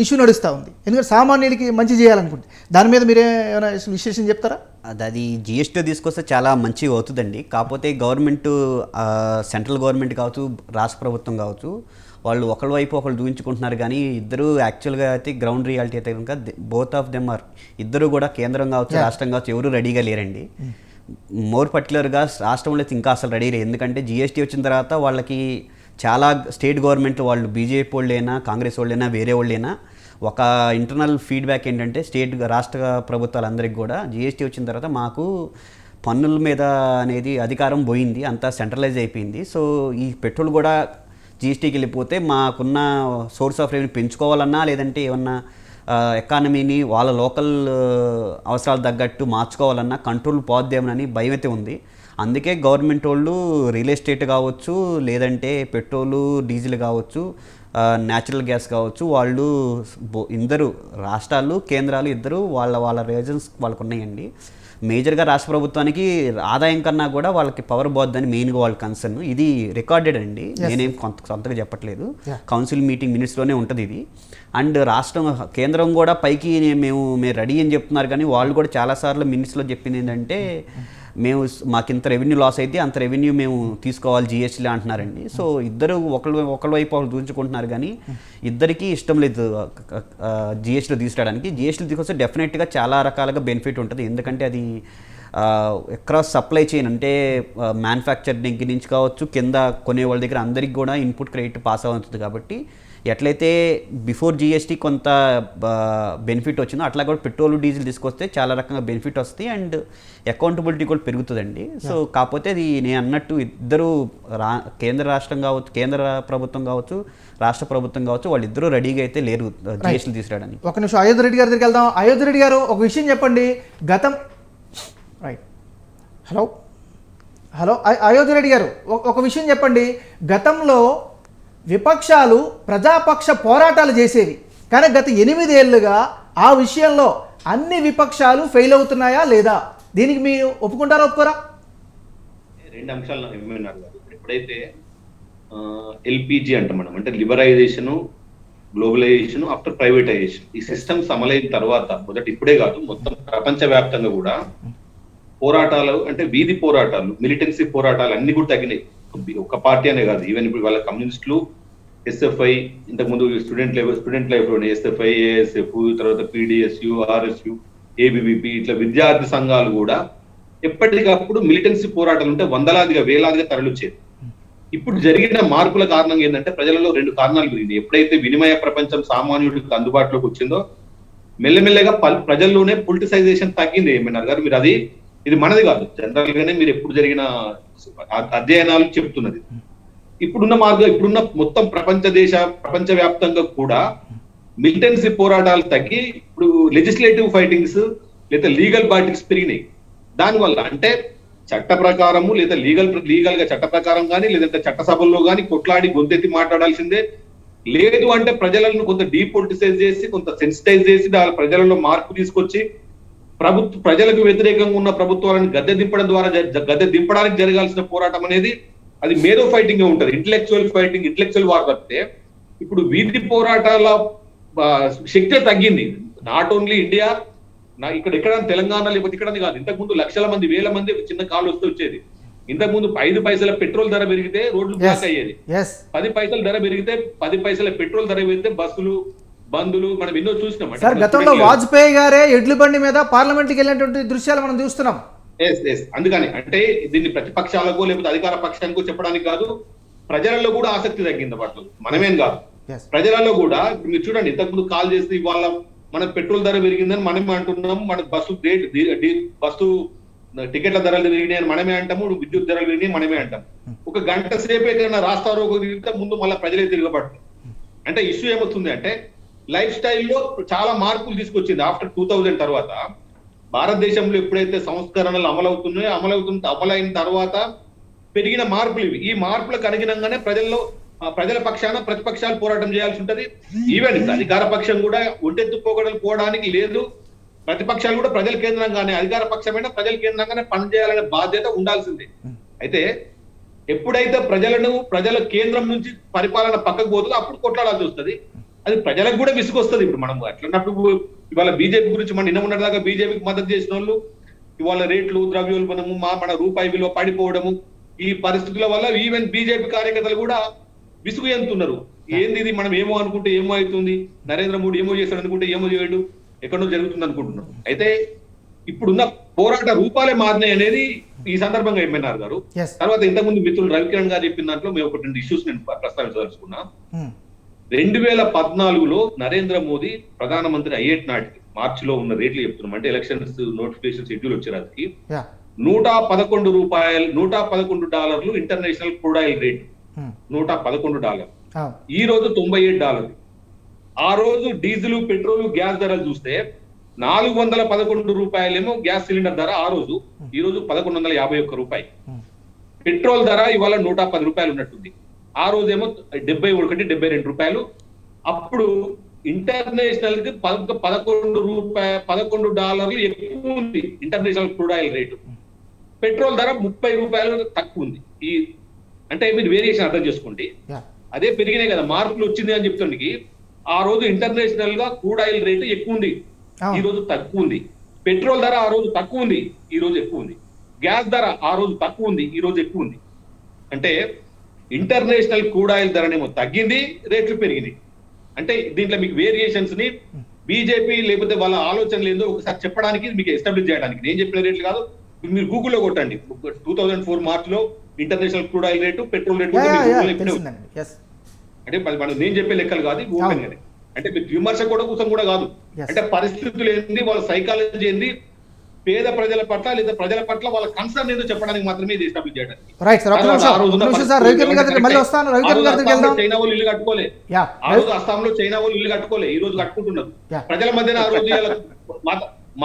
S1: ఇష్యూ నడుస్తూ ఉంది. ఎందుకంటే సామాన్యుడికి మంచి చేయాలనుకుంటే దాని మీద మీరే ఏమైనా విశేషం చెప్తారా?
S5: అది జిఎస్టీ తీసుకొస్తే చాలా మంచిగా అవుతుందండి. కాకపోతే గవర్నమెంట్, సెంట్రల్ గవర్నమెంట్ కావచ్చు, రాష్ట్ర ప్రభుత్వం కావచ్చు, వాళ్ళు ఒకళ్ళ వైపు ఒకళ్ళు చూపించుకుంటున్నారు. కానీ ఇద్దరు యాక్చువల్గా అయితే గ్రౌండ్ రియాలిటీ అయితే కనుక బోత్ ఆఫ్ దెమ్ ఆర్, ఇద్దరు కూడా కేంద్రం కావచ్చు, రాష్ట్రం కావచ్చు, ఎవరు రెడీగా లేరండి. మోర్ పర్టికులర్గా రాష్ట్రంలో అయితే ఇంకా అసలు రెడీ లేదు. ఎందుకంటే జిఎస్టీ వచ్చిన తర్వాత వాళ్ళకి చాలా స్టేట్ గవర్నమెంట్ వాళ్ళు, బీజేపీ వాళ్ళైనా కాంగ్రెస్ వాళ్ళైనా వేరే వాళ్ళైనా, ఒక ఇంటర్నల్ ఫీడ్బ్యాక్ ఏంటంటే రాష్ట్ర ప్రభుత్వాలందరికీ కూడా జిఎస్టీ వచ్చిన తర్వాత మాకు పన్నుల మీద అనేది అధికారం పోయింది, అంతా సెంట్రలైజ్ అయిపోయింది. సో ఈ పెట్రోల్ కూడా జిఎస్టీకి వెళ్ళిపోతే మాకున్న సోర్స్ ఆఫ్ రెవెన్యూ పెంచుకోవాలన్నా, లేదంటే ఏమన్నా ఎకానమీని వాళ్ళ లోకల్ అవసరాలు తగ్గట్టు మార్చుకోవాలన్నా కంట్రోల్ పోద్దేమని భయం అయితే ఉంది. అందుకే గవర్నమెంట్ వాళ్ళు రియల్ ఎస్టేట్ కావచ్చు, లేదంటే పెట్రోలు డీజిల్ కావచ్చు, న్యాచురల్ గ్యాస్ కావచ్చు, వాళ్ళు ఇద్దరు రాష్ట్రాలు కేంద్రాలు ఇద్దరు వాళ్ళ రీజన్స్ వాళ్ళకు ఉన్నాయండి. మేజర్గా రాష్ట్ర ప్రభుత్వానికి ఆదాయం కన్నా కూడా వాళ్ళకి పవర్ పోద్దని మెయిన్గా వాళ్ళ కన్సర్న్. ఇది రికార్డెడ్ అండి, నేనేం సొంతగా చెప్పట్లేదు, కౌన్సిల్ మీటింగ్ మినిట్స్లోనే ఉంటుంది ఇది. అండ్ కేంద్రం కూడా పైకి మేము రెడీ అని చెప్తున్నారు, కానీ వాళ్ళు కూడా చాలాసార్లు మినిట్స్లో చెప్పింది ఏంటంటే మాకు ఇంత రెవెన్యూ లాస్ అయితే అంత రెవెన్యూ మేము తీసుకోవాలి జిఎస్టీలో అంటున్నారండి. సో ఇద్దరు ఒకళ్ళ వైపు వాళ్ళు దూచుకుంటున్నారు, కానీ ఇద్దరికీ ఇష్టం లేదు జిఎస్టీలో తీసుకురావడానికి. జిఎస్టీలో తీసుకొస్తే డెఫినెట్గా చాలా రకాలుగా బెనిఫిట్ ఉంటుంది, ఎందుకంటే అది అక్రాస్ సప్లై చైన్ అంటే మ్యానుఫ్యాక్చరింగ్ నుంచి కావచ్చు, కింద కొనే వాళ్ళ దగ్గర అందరికి కూడా ఇన్పుట్ క్రెడిట్ పాస్ అవుతుంది. కాబట్టి ఎట్లయితే బిఫోర్ జిఎస్టీ కొంత బెనిఫిట్ వచ్చిందో అట్లా కూడా పెట్రోల్ డీజిల్ తీసుకొస్తే చాలా రకంగా బెనిఫిట్ వస్తుంది అండ్ అకౌంటబిలిటీ కూడా పెరుగుతుందండి. సో కాకపోతే అది నేను అన్నట్టు ఇద్దరు కేంద్ర రాష్ట్రం కావచ్చు, కేంద్ర ప్రభుత్వం కావచ్చు, రాష్ట్ర ప్రభుత్వం కావచ్చు, వాళ్ళిద్దరూ రెడీగా అయితే లేరు జిఎస్టీ తీసుకురావడానికి.
S1: ఒక నిమిషం అయోధ్య రెడ్డి గారి దగ్గరికి వెళ్దాం. అయోధ్య రెడ్డి గారు ఒక విషయం చెప్పండి. హలో అయోధ్య రెడ్డి గారు, ఒక విషయం చెప్పండి. గతంలో విపక్షాలు ప్రజాపక్ష పోరాటాలు చేసేవి, కానీ గత 8 ఏళ్లుగా ఆ విషయంలో అన్ని విపక్షాలు ఫెయిల్ అవుతున్నాయా లేదా? దీనికి మీరు ఒప్పుకుంటారా ఒప్పుకోరా?
S3: 2 అంశాలు ఏమన్నారు గారు. ఎప్పుడైతే ఎల్పిజి అంటాం మనం, అంటే లిబరైజేషన్, గ్లోబలైజేషన్ ఆఫ్టర్ ప్రైవేటైజేషన్, ఈ సిస్టమ్స్ అమలైన తర్వాత ఇప్పుడే కాదు మొత్తం ప్రపంచవ్యాప్తంగా కూడా పోరాటాలు, అంటే వీధి పోరాటాలు, మిలిటెన్సీ పోరాటాలు అన్ని కూడా తగ్గినాయి. ఒక పార్టీ అనే కాదు, ఈవెన్ ఇప్పుడు వాళ్ళ కమ్యూనిస్టులు, ఎస్ఎఫ్ఐ, ఇంతకుముందు స్టూడెంట్ లైఫ్ లోనే ఎస్ఎఫ్ఐ, ఏఎస్ఎఫ్, తర్వాత పిడిఎస్యు, ఆర్ఎస్యు, ఏబివిపి, ఇట్లా విద్యార్థి సంఘాలు కూడా ఎప్పటికప్పుడు మిలిటెన్సీ పోరాటాలు ఉంటే వందలాదిగా వేలాదిగా తరలిచ్చేది. ఇప్పుడు జరిగిన మార్పుల కారణంగా ఏంటంటే ప్రజలలో 2 కారణాలు పెరిగింది. ఎప్పుడైతే వినిమయ ప్రపంచం సామాన్యుడికి అందుబాటులోకి వచ్చిందో మెల్లమెల్లగా ప్రజల్లోనే పొలిటిసైజేషన్ తగ్గింది. ఏమన్నారు గారు మీరు, ఇది మనది కాదు, జనరల్ గానే మీరు ఎప్పుడు జరిగిన అధ్యయనాలు చెప్తున్నది. ఇప్పుడున్న మొత్తం ప్రపంచవ్యాప్తంగా కూడా మిలిటెన్సీ పోరాటాలు తగ్గి ఇప్పుడు లెజిస్లేటివ్ ఫైటింగ్స్ లేదా లీగల్ పార్టీస్ పెరిగినాయి. దానివల్ల అంటే చట్ట ప్రకారము లేదా లీగల్ గా చట్ట ప్రకారం కానీ లేదంటే చట్టసభల్లో కానీ కొట్లాడి గొంతెత్తి మాట్లాడాల్సిందే. లేదు అంటే ప్రజలను కొంత డీపొలిటిసైజ్ చేసి, కొంత సెన్సిటైజ్ చేసి, ప్రజలలో మార్పు తీసుకొచ్చి ప్రజలకు వ్యతిరేకంగా ఉన్న ప్రభుత్వాలను గద్దె దింపడానికి జరగాల్సిన పోరాటం అనేది అది మేధో ఫైటింగ్ ఉంటది, ఇంటెలెక్చువల్ వార్ తప్పితే ఇప్పుడు వీధి పోరాటాల శక్తి తగ్గింది. నాట్ ఓన్లీ ఇండియా, ఇక్కడ తెలంగాణ లేకపోతే ఇక్కడ కాదు, ఇంతకు ముందు లక్షల మంది, వేల మంది చిన్న కాలు వస్తూ వచ్చేది. ఇంతకు ముందు 5 పైసల పెట్రోల్ ధర పెరిగితే రోడ్లు బ్లాక్ అయ్యేది. 10 పైసల ధర పెరిగితే 10 పైసల పెట్రోల్ ధర పెరిగితే బస్సులు, బంధులు మనం ఎన్నో చూసినాం.
S1: సార్ గతంలో వాజ్పేయి గారే ఎడ్ల బండి మీద పార్లమెంట్కి వెళ్ళినటువంటి దృశ్యాలు మనం చూస్తున్నాం.
S3: అందుకని అంటే దీన్ని ప్రతిపక్షాలకు లేకపోతే అధికార పక్షానికో చెప్పడానికి కాదు, ప్రజలలో కూడా ఆసక్తి తగ్గింది. పట్ల మనమేం కాదు, ప్రజలలో కూడా మీరు చూడండి, ఇంతకుముందు కాల్ చేసి ఇవాళ మన పెట్రోల్ ధర పెరిగిందని మనమే అంటున్నాము, మన బస్సు టికెట్ల ధరలు పెరిగినాయని మనమే అంటాము, విద్యుత్ ధరలు పెరిగినాయి మనమే అంటాము. ఒక గంట సేపు ఏదైనా రాస్తారోకో తిరిగితే ముందు మళ్ళీ ప్రజలే తిరగబడుతుంది. అంటే ఇష్యూ ఏమవుతుంది అంటే లైఫ్ స్టైల్లో చాలా మార్పులు తీసుకొచ్చింది. ఆఫ్టర్ 2000 తర్వాత భారతదేశంలో ఎప్పుడైతే సంస్కరణలు అమలైన తర్వాత పెరిగిన మార్పులు ఇవి. ఈ మార్పులకు అనుగుణంగానే ప్రజల పక్షాన ప్రతిపక్షాలు పోరాటం చేయాల్సి ఉంటది. ఈవెన్ అధికార పక్షం కూడా ఒంటెత్తుపోవడానికి లేదు, ప్రతిపక్షాలు కూడా ప్రజల కేంద్రంగానే, అధికార పక్షమైన ప్రజల కేంద్రంగానే పనిచేయాలనే బాధ్యత ఉండాల్సిందే. అయితే ఎప్పుడైతే ప్రజల కేంద్రం నుంచి పరిపాలన పక్కకు పోతుందో అప్పుడు కొట్లాడాల్సి వస్తుంది. అది ప్రజలకు కూడా విసుగొస్తుంది. ఇప్పుడు మనం అట్లన్నప్పుడు ఇవాళ బీజేపీ గురించి మనం నిన్న ఉన్నదాకా బీజేపీకి మద్దతు చేసిన వాళ్ళు ఇవాళ రేట్లు, ద్రవ్యోల్బణము, మన రూపాయి విలువ పడిపోవడము, ఈ పరిస్థితుల వల్ల ఈవెన్ బీజేపీ కార్యకర్తలు కూడా విసుగు చెందుతున్నారు. ఏంది ఇది, మనం ఏమో అనుకుంటే ఏమో అవుతుంది, నరేంద్ర మోడీ ఏమో చేస్తాడు అనుకుంటే ఏమో చేయడు, ఎక్కడో జరుగుతుంది అనుకుంటున్నారు. అయితే ఇప్పుడున్న పోరాట రూపాలే మారినాయి అనేది ఈ సందర్భంగా ఎంఎన్ఆర్ గారు. తర్వాత ఇంతకుముందు మిత్రులు రవికిరణ్ గారు చెప్పిన దాంట్లో మేము ఒక 2 ఇష్యూస్ నేను ప్రస్తావించదలుచుకున్నా. 2014లో నరేంద్ర మోదీ ప్రధానమంత్రి అయ్యేటి నాటికి మార్చిలో ఉన్న రేట్లు చెప్తున్నాం, అంటే ఎలక్షన్స్ నోటిఫికేషన్ షెడ్యూల్ వచ్చేరానికి $111 ఇంటర్నేషనల్ క్రూడ్ ఆయిల్ రేట్, $111. ఈ రోజు $98. ఆ రోజు డీజిల్, పెట్రోల్, గ్యాస్ ధరలు చూస్తే $411 గ్యాస్ సిలిండర్ ధర ఆ రోజు, ఈ రోజు $1151. పెట్రోల్ ధర ఇవాళ $110 ఉన్నట్టుంది. ఆ రోజేమో 71-72 రూపాయలు. అప్పుడు ఇంటర్నేషనల్ కి $11 ఎక్కువ ఉంది international crude oil rate. Petrol ధర 30 రూపాయలు తక్కువ ఉంది. అంటే మీరు వేరియేషన్ అర్థం చేసుకోండి. అదే పెరిగినాయి కదా, మార్పులు వచ్చింది అని చెప్తుంది. ఆ రోజు ఇంటర్నేషనల్ గా క్రూడ్ ఆయిల్ రేటు ఎక్కువ ఉంది, ఈ రోజు తక్కువ ఉంది. పెట్రోల్ ధర ఆ రోజు తక్కువ ఉంది, ఈ రోజు ఎక్కువ ఉంది. గ్యాస్ ధర ఆ రోజు తక్కువ ఉంది, ఈ రోజు ఎక్కువ ఉంది. అంటే ఇంటర్నేషనల్ క్రూడ్ ఆయిల్ ధరనేమో తగ్గింది, రేట్లు పెరిగినాయి. అంటే దీంట్లో మీకు వేరియేషన్స్ ని బీజేపీ లేకపోతే వాళ్ళ ఆలోచనలు ఏందో ఒకసారి చెప్పడానికి, మీకు ఎస్టాబ్లిష్ చేయడానికి. నేను చెప్పిన రేట్లు కాదు, మీరు గూగుల్లో కొట్టండి. 2004 మార్చిలో international crude oil rate, petrol rate అంటే మనం నేను చెప్పే లెక్కలు కాదు, ఓపెన్ గానే. అంటే మీకు విమర్శ కోసం కూడా కాదు. అంటే పరిస్థితులు ఏంది, వాళ్ళ సైకాలజీ ఏంది, పేద ప్రజల పట్ల లేదా ప్రజల పట్ల వాళ్ళ కన్సర్న్ ఏందో చెప్పడానికి మాత్రమే ఇది ఎస్టాబ్లిష్ చేయడానికి. చైనా వాళ్ళు ఇల్లు కట్టుకోలే, ఆ రోజు అస్సాంలో చైనా వాళ్ళు ఇల్లు కట్టుకోలే, ఈ రోజు కట్టుకుంటున్నారు. ప్రజల మధ్యన ఆ రోజు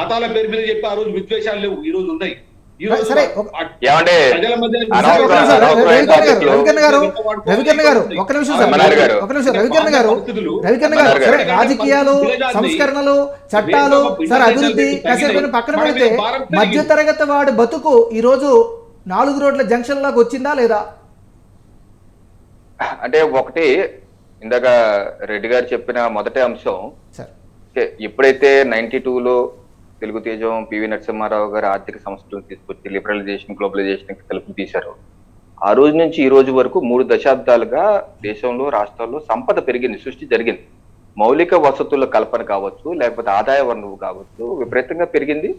S3: మతాల పేరు మీద చెప్పి ఆ రోజు విద్వేషాలు లేవు, ఈ రోజు ఉన్నాయి.
S1: రవికర్ణ గారు సరే, రాజకీయాలు, సంస్కరణలు, చట్టాలు, సరే అభివృద్ధి కాసేపు పక్కన పెడితే మధ్య తరగతి వాడి బతుకు ఈ రోజు 4 రోడ్ల జంక్షన్ లాగా వచ్చిందా లేదా?
S4: అంటే ఒకటి ఇందాక రెడ్డి గారు చెప్పిన మొదటి అంశం, ఎప్పుడైతే 92లో తెలుగు తేజం పివి నరసింహారావు గారు ఆర్థిక సంస్థలను తీసుకొచ్చి లిబరలైజేషన్, గ్లోబలైజేషన్ తలుపు తీశారు, ఆ రోజు నుంచి ఈ రోజు వరకు 3 దశాబ్దాలుగా దేశంలో, రాష్ట్రాల్లో సంపద పెరిగింది, సృష్టి జరిగింది. మౌలిక వసతుల కల్పన కావచ్చు, లేకపోతే ఆదాయ వనరులు కావచ్చు, విపరీతంగా పెరిగింది.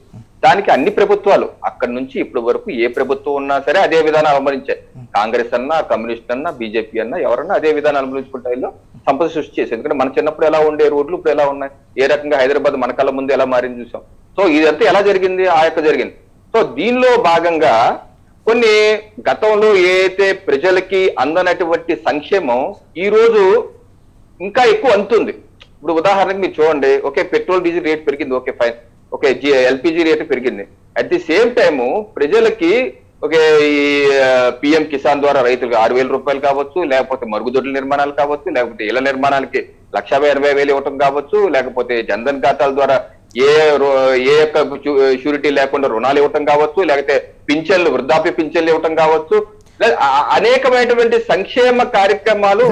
S4: దానికి అన్ని ప్రభుత్వాలు అక్కడి నుంచి ఇప్పటి వరకు ఏ ప్రభుత్వం ఉన్నా సరే అదే విధానం అవలంబించాయి. కాంగ్రెస్ అన్నా, కమ్యూనిస్ట్ అన్నా, బీజేపీ అన్నా, ఎవరన్నా అదే విధానం అవలంబించుకుంటాయిలో సంపద సృష్టి చేసేది. ఎందుకంటే మన చిన్నప్పుడు ఎలా ఉండే రోడ్లు ఇప్పుడు ఎలా ఉన్నాయి, ఏ రకంగా హైదరాబాద్ మన కళ్ళ ముందు ఎలా మారింది చూసాం. సో ఇదంతా ఎలా జరిగింది, ఆ యొక్క జరిగింది. సో దీనిలో భాగంగా కొన్ని గతంలో ఏదైతే ప్రజలకి అందనటువంటి సంక్షేమం ఈ రోజు ఇంకా ఎక్కువ అందుతుంది. ఇప్పుడు ఉదాహరణకి మీరు చూడండి, ఓకే పెట్రోల్ డీజిల్ రేట్ పెరిగింది, okay fine, okay LPG rate పెరిగింది. అట్ ది సేమ్ టైము ప్రజలకి ఓకే ఈ పిఎం కిసాన్ ద్వారా రైతులకు 6,000 రూపాయలు కావచ్చు, లేకపోతే మరుగుదొడ్ల నిర్మాణాలు కావచ్చు, లేకపోతే ఇళ్ల నిర్మాణానికి 1,80,000 ఇవ్వటం కావచ్చు, లేకపోతే జన్ధన్ ఖాతాల ద్వారా ఏ యొక్క షూరిటీ లేకుండా రుణాలు ఇవ్వటం కావచ్చు, లేకపోతే పింఛన్లు, వృద్ధాప్య పింఛన్లు ఇవ్వటం కావచ్చు, అనేకమైనటువంటి సంక్షేమ కార్యక్రమాలు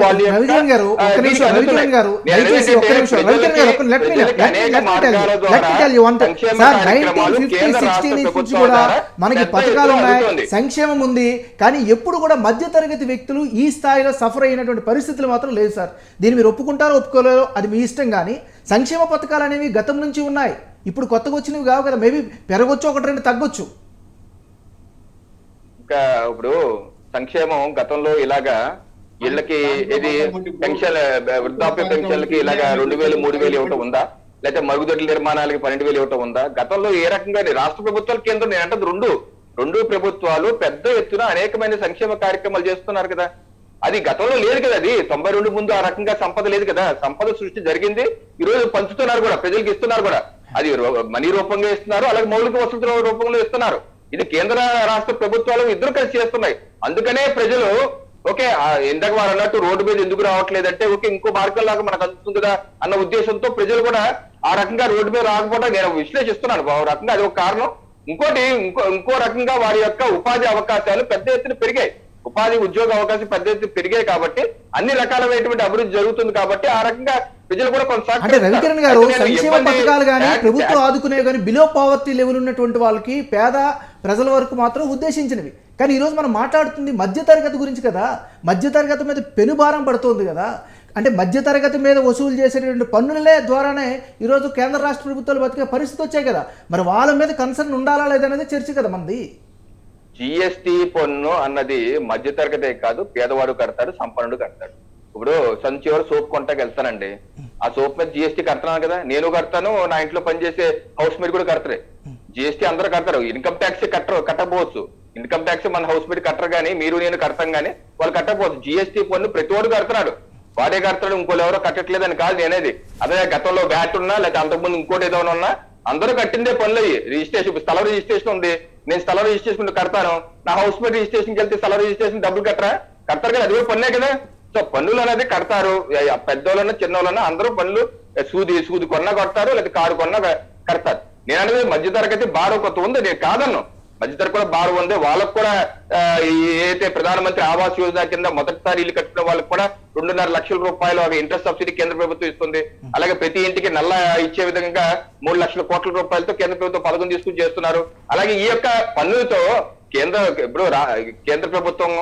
S1: మనకి పథకాలు ఉన్నాయి, సంక్షేమం ఉంది, కానీ ఎప్పుడు కూడా మధ్య తరగతి వ్యక్తులు ఈ స్థాయిలో సఫర్ అయినటువంటి పరిస్థితులు మాత్రం లేదు సార్. దీన్ని మీరు ఒప్పుకుంటారో ఒప్పుకోలేరో అది మీ ఇష్టం, కానీ సంక్షేమ పథకాలు అనేవి గతం నుంచి ఉన్నాయి, ఇప్పుడు కొత్తగా వచ్చినవి కావు కదా. మేబీ పెరగొచ్చు, 1-2 తగ్గొచ్చు.
S4: ఇంకా ఇప్పుడు సంక్షేమం గతంలో ఇలాగా ఇళ్ళకి ఇది పెన్షన్, వృద్ధాప్య పెన్షన్లకి ఇలాగా 2,000, 3,000 ఇవ్వటం ఉందా, లేకపోతే మరుగుదొడ్ల నిర్మాణాలకి 12,000 ఇవ్వటం ఉందా? గతంలో ఏ రకంగా రాష్ట్ర ప్రభుత్వాలు, కేంద్రం, నేను అంటే రెండు ప్రభుత్వాలు పెద్ద ఎత్తున అనేకమైన సంక్షేమ కార్యక్రమాలు చేస్తున్నారు కదా. అది గతంలో లేదు కదా, అది 92 ముందు ఆ రకంగా సంపద లేదు కదా. సంపద సృష్టి జరిగింది, ఈ రోజు పంచుతున్నారు కూడా, ప్రజలకు ఇస్తున్నారు కూడా. అది మనీ రూపంగా ఇస్తున్నారు, అలాగే మౌలిక వసతుల రూపంలో ఇస్తున్నారు. ఇది కేంద్ర రాష్ట్ర ప్రభుత్వాలు ఇద్దరు కలిసి చేస్తున్నాయి. అందుకనే ప్రజలు ఓకే ఇందాక వారు అన్నట్టు రోడ్డు మీద ఎందుకు రావట్లేదంటే ఓకే ఇంకో మార్గం లాగా మనకు అందుతుంది కదా అన్న ఉద్దేశంతో ప్రజలు కూడా ఆ రకంగా రోడ్డు మీద రాకపోవడం నేను విశ్లేషిస్తున్నాను. ఆ రకంగా అది ఒక కారణం. ఇంకోటి ఇంకో రకంగా వారి యొక్క ఉపాధి అవకాశాలు పెద్ద ఎత్తున పెరిగాయి. ఉపాధి ఉద్యోగ అవకాశం పెద్ద ఎత్తున పెరిగాయి కాబట్టి అన్ని రకాలైనటువంటి అభివృద్ధి జరుగుతుంది కాబట్టి ఆ రకంగా ప్రజలు కూడా
S1: అంటే రవికిరణ్ గారు సంక్షేమ పథకాలు కానీ ప్రభుత్వం ఆదుకునేవి కానీ బిలో పావర్టీ లెవెల్ ఉన్నటువంటి వాళ్ళకి, పేద ప్రజల వరకు మాత్రం ఉద్దేశించినవి. కానీ ఈరోజు మనం మాట్లాడుతుంది మధ్యతరగతి గురించి కదా. మధ్యతరగతి మీద పెనుభారం పడుతుంది కదా. అంటే మధ్యతరగతి మీద వసూలు చేసేటువంటి పన్నులే ద్వారానే ఈరోజు కేంద్ర రాష్ట్ర ప్రభుత్వాలు బతికే పరిస్థితి వచ్చాయి కదా. మరి వాళ్ళ మీద కన్సర్న్ ఉండాలా లేదనేది చర్చ కదా మంది.
S4: జిఎస్టి పన్ను అన్నది మధ్యతరగతే కాదు, పేదవాడు కడతాడు, సంపన్నుడు కడతాడు. ఇప్పుడు సంచివర సోప్ కొంటాకి వెళ్తానండి, ఆ సోప్ మీద జిఎస్టీ కడుతున్నాను కదా, నేను కడతాను, నా ఇంట్లో పనిచేసే హౌస్ మేట్ కూడా కడతారు. జిఎస్టీ అందరూ కడతారు, ఇన్కమ్ ట్యాక్స్ కట్టకపోవచ్చు. ఇన్కమ్ ట్యాక్స్ మన హౌస్ మేట్ కట్టరు కానీ మీరు నేను కడతాం కానీ వాళ్ళు కట్టకపోవచ్చు. జిఎస్టీ పన్ను ప్రతి వాడు కడుతున్నాడు, వాడే కడతాడు, ఇంకోళ్ళు ఎవరో కట్టట్లేదని కాదు నేనేది. అదే గతంలో బ్యాట్ ఉన్నా లేకపోతే అంతకుముందు ఇంకోటి ఏదైనా ఉన్నా అందరూ కట్టిందే పనులు. రిజిస్ట్రేషన్, స్థల రిజిస్ట్రేషన్ ఉంది, నేను స్థల రిజిస్ట్రేషన్ కడతాను, నా హౌస్ మేట్ రిజిస్ట్రేషన్కి వెళ్తే స్థల రిజిస్ట్రేషన్ డబ్బులు కడతారు కదా, అది కూడా పన్నే కదా. సో పన్నులు అనేది కడతారు, పెద్దోళ్ళన్నా చిన్నోళ్ళన్నా అందరూ పన్నులు సూది కొన్నా కొడతారు, లేదా కారు కొన్నా కడతారు. నేను అనేది మధ్యతరగతి భారం కొంత ఉంది, నేను కాదన్ను. మధ్యతరగతి కూడా భారం ఉంది, వాళ్ళకు కూడా ఏదైతే ప్రధానమంత్రి ఆవాస్ యోజన కింద మొదటిసారి ఇల్లు కట్టుకున్న వాళ్ళకి కూడా 2.5 లక్షల రూపాయలు ఇంట్రెస్ట్ సబ్సిడీ కేంద్ర ప్రభుత్వం ఇస్తుంది. అలాగే ప్రతి ఇంటికి నల్ల ఇచ్చే విధంగా 3 లక్షల కోట్ల రూపాయలతో కేంద్ర ప్రభుత్వం పథకం తీసుకుని చేస్తున్నారు. అలాగే ఈ యొక్క పన్నులతో కేంద్ర ప్రభుత్వం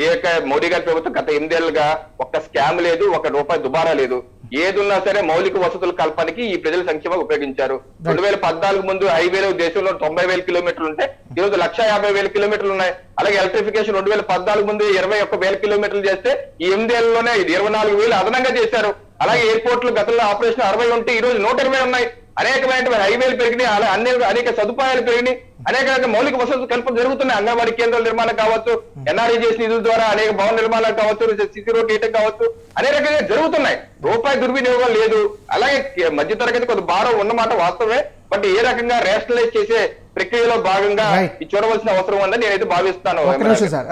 S4: ఈ యొక్క మోడీ గారి ప్రభుత్వం గత 8 ఏళ్లుగా ఒక్క స్కామ్ లేదు, ₹1 దుబారా లేదు. ఏదున్నా సరే మౌలిక వసతుల కల్పనకి ఈ ప్రజల సంక్షేమం ఉపయోగించారు. 2014 ముందు హైవేలు దేశంలో 90,000 కిలోమీటర్లు ఉంటే ఈరోజు 150,000 కిలోమీటర్లు ఉన్నాయి. అలాగే ఎలక్ట్రిఫికేషన్ 2014 ముందు 21,000 కిలోమీటర్లు చేస్తే ఈ 8 ఏళ్లలోనే 24,000 అదనంగా చేశారు. అలాగే ఎయిర్పోర్ట్లు గతంలో ఆపరేషన్ 60 ఉంటే ఈ రోజు 120 ఉన్నాయి. అనేకమైనటువంటి హైవేలు పెరిగినాయి, అనేక సదుపాయాలు పెరిగినాయి, అనేక మౌలిక వసతులు కల్పన జరుగుతున్నాయి. అంగన్వాడీ కేంద్రాల నిర్మాణం కావచ్చు, ఎన్ఆర్ఈజీఎస్ నిధుల ద్వారా అనేక భవన నిర్మాణాలు కావచ్చు, సిసి రోడ్ వేయటం కావచ్చు, అనేక రకంగా జరుగుతున్నాయి. రూపాయి దుర్వినియోగం లేదు. అలాగే మధ్యతరగతి కొంత భారం ఉన్నమాట వాస్తవమే, బట్ ఏ రకంగా రేషనలైజ్ చేసే ప్రక్రియలో భాగంగా చూడవలసిన అవసరం ఉందని నేనైతే భావిస్తాను.
S1: సార్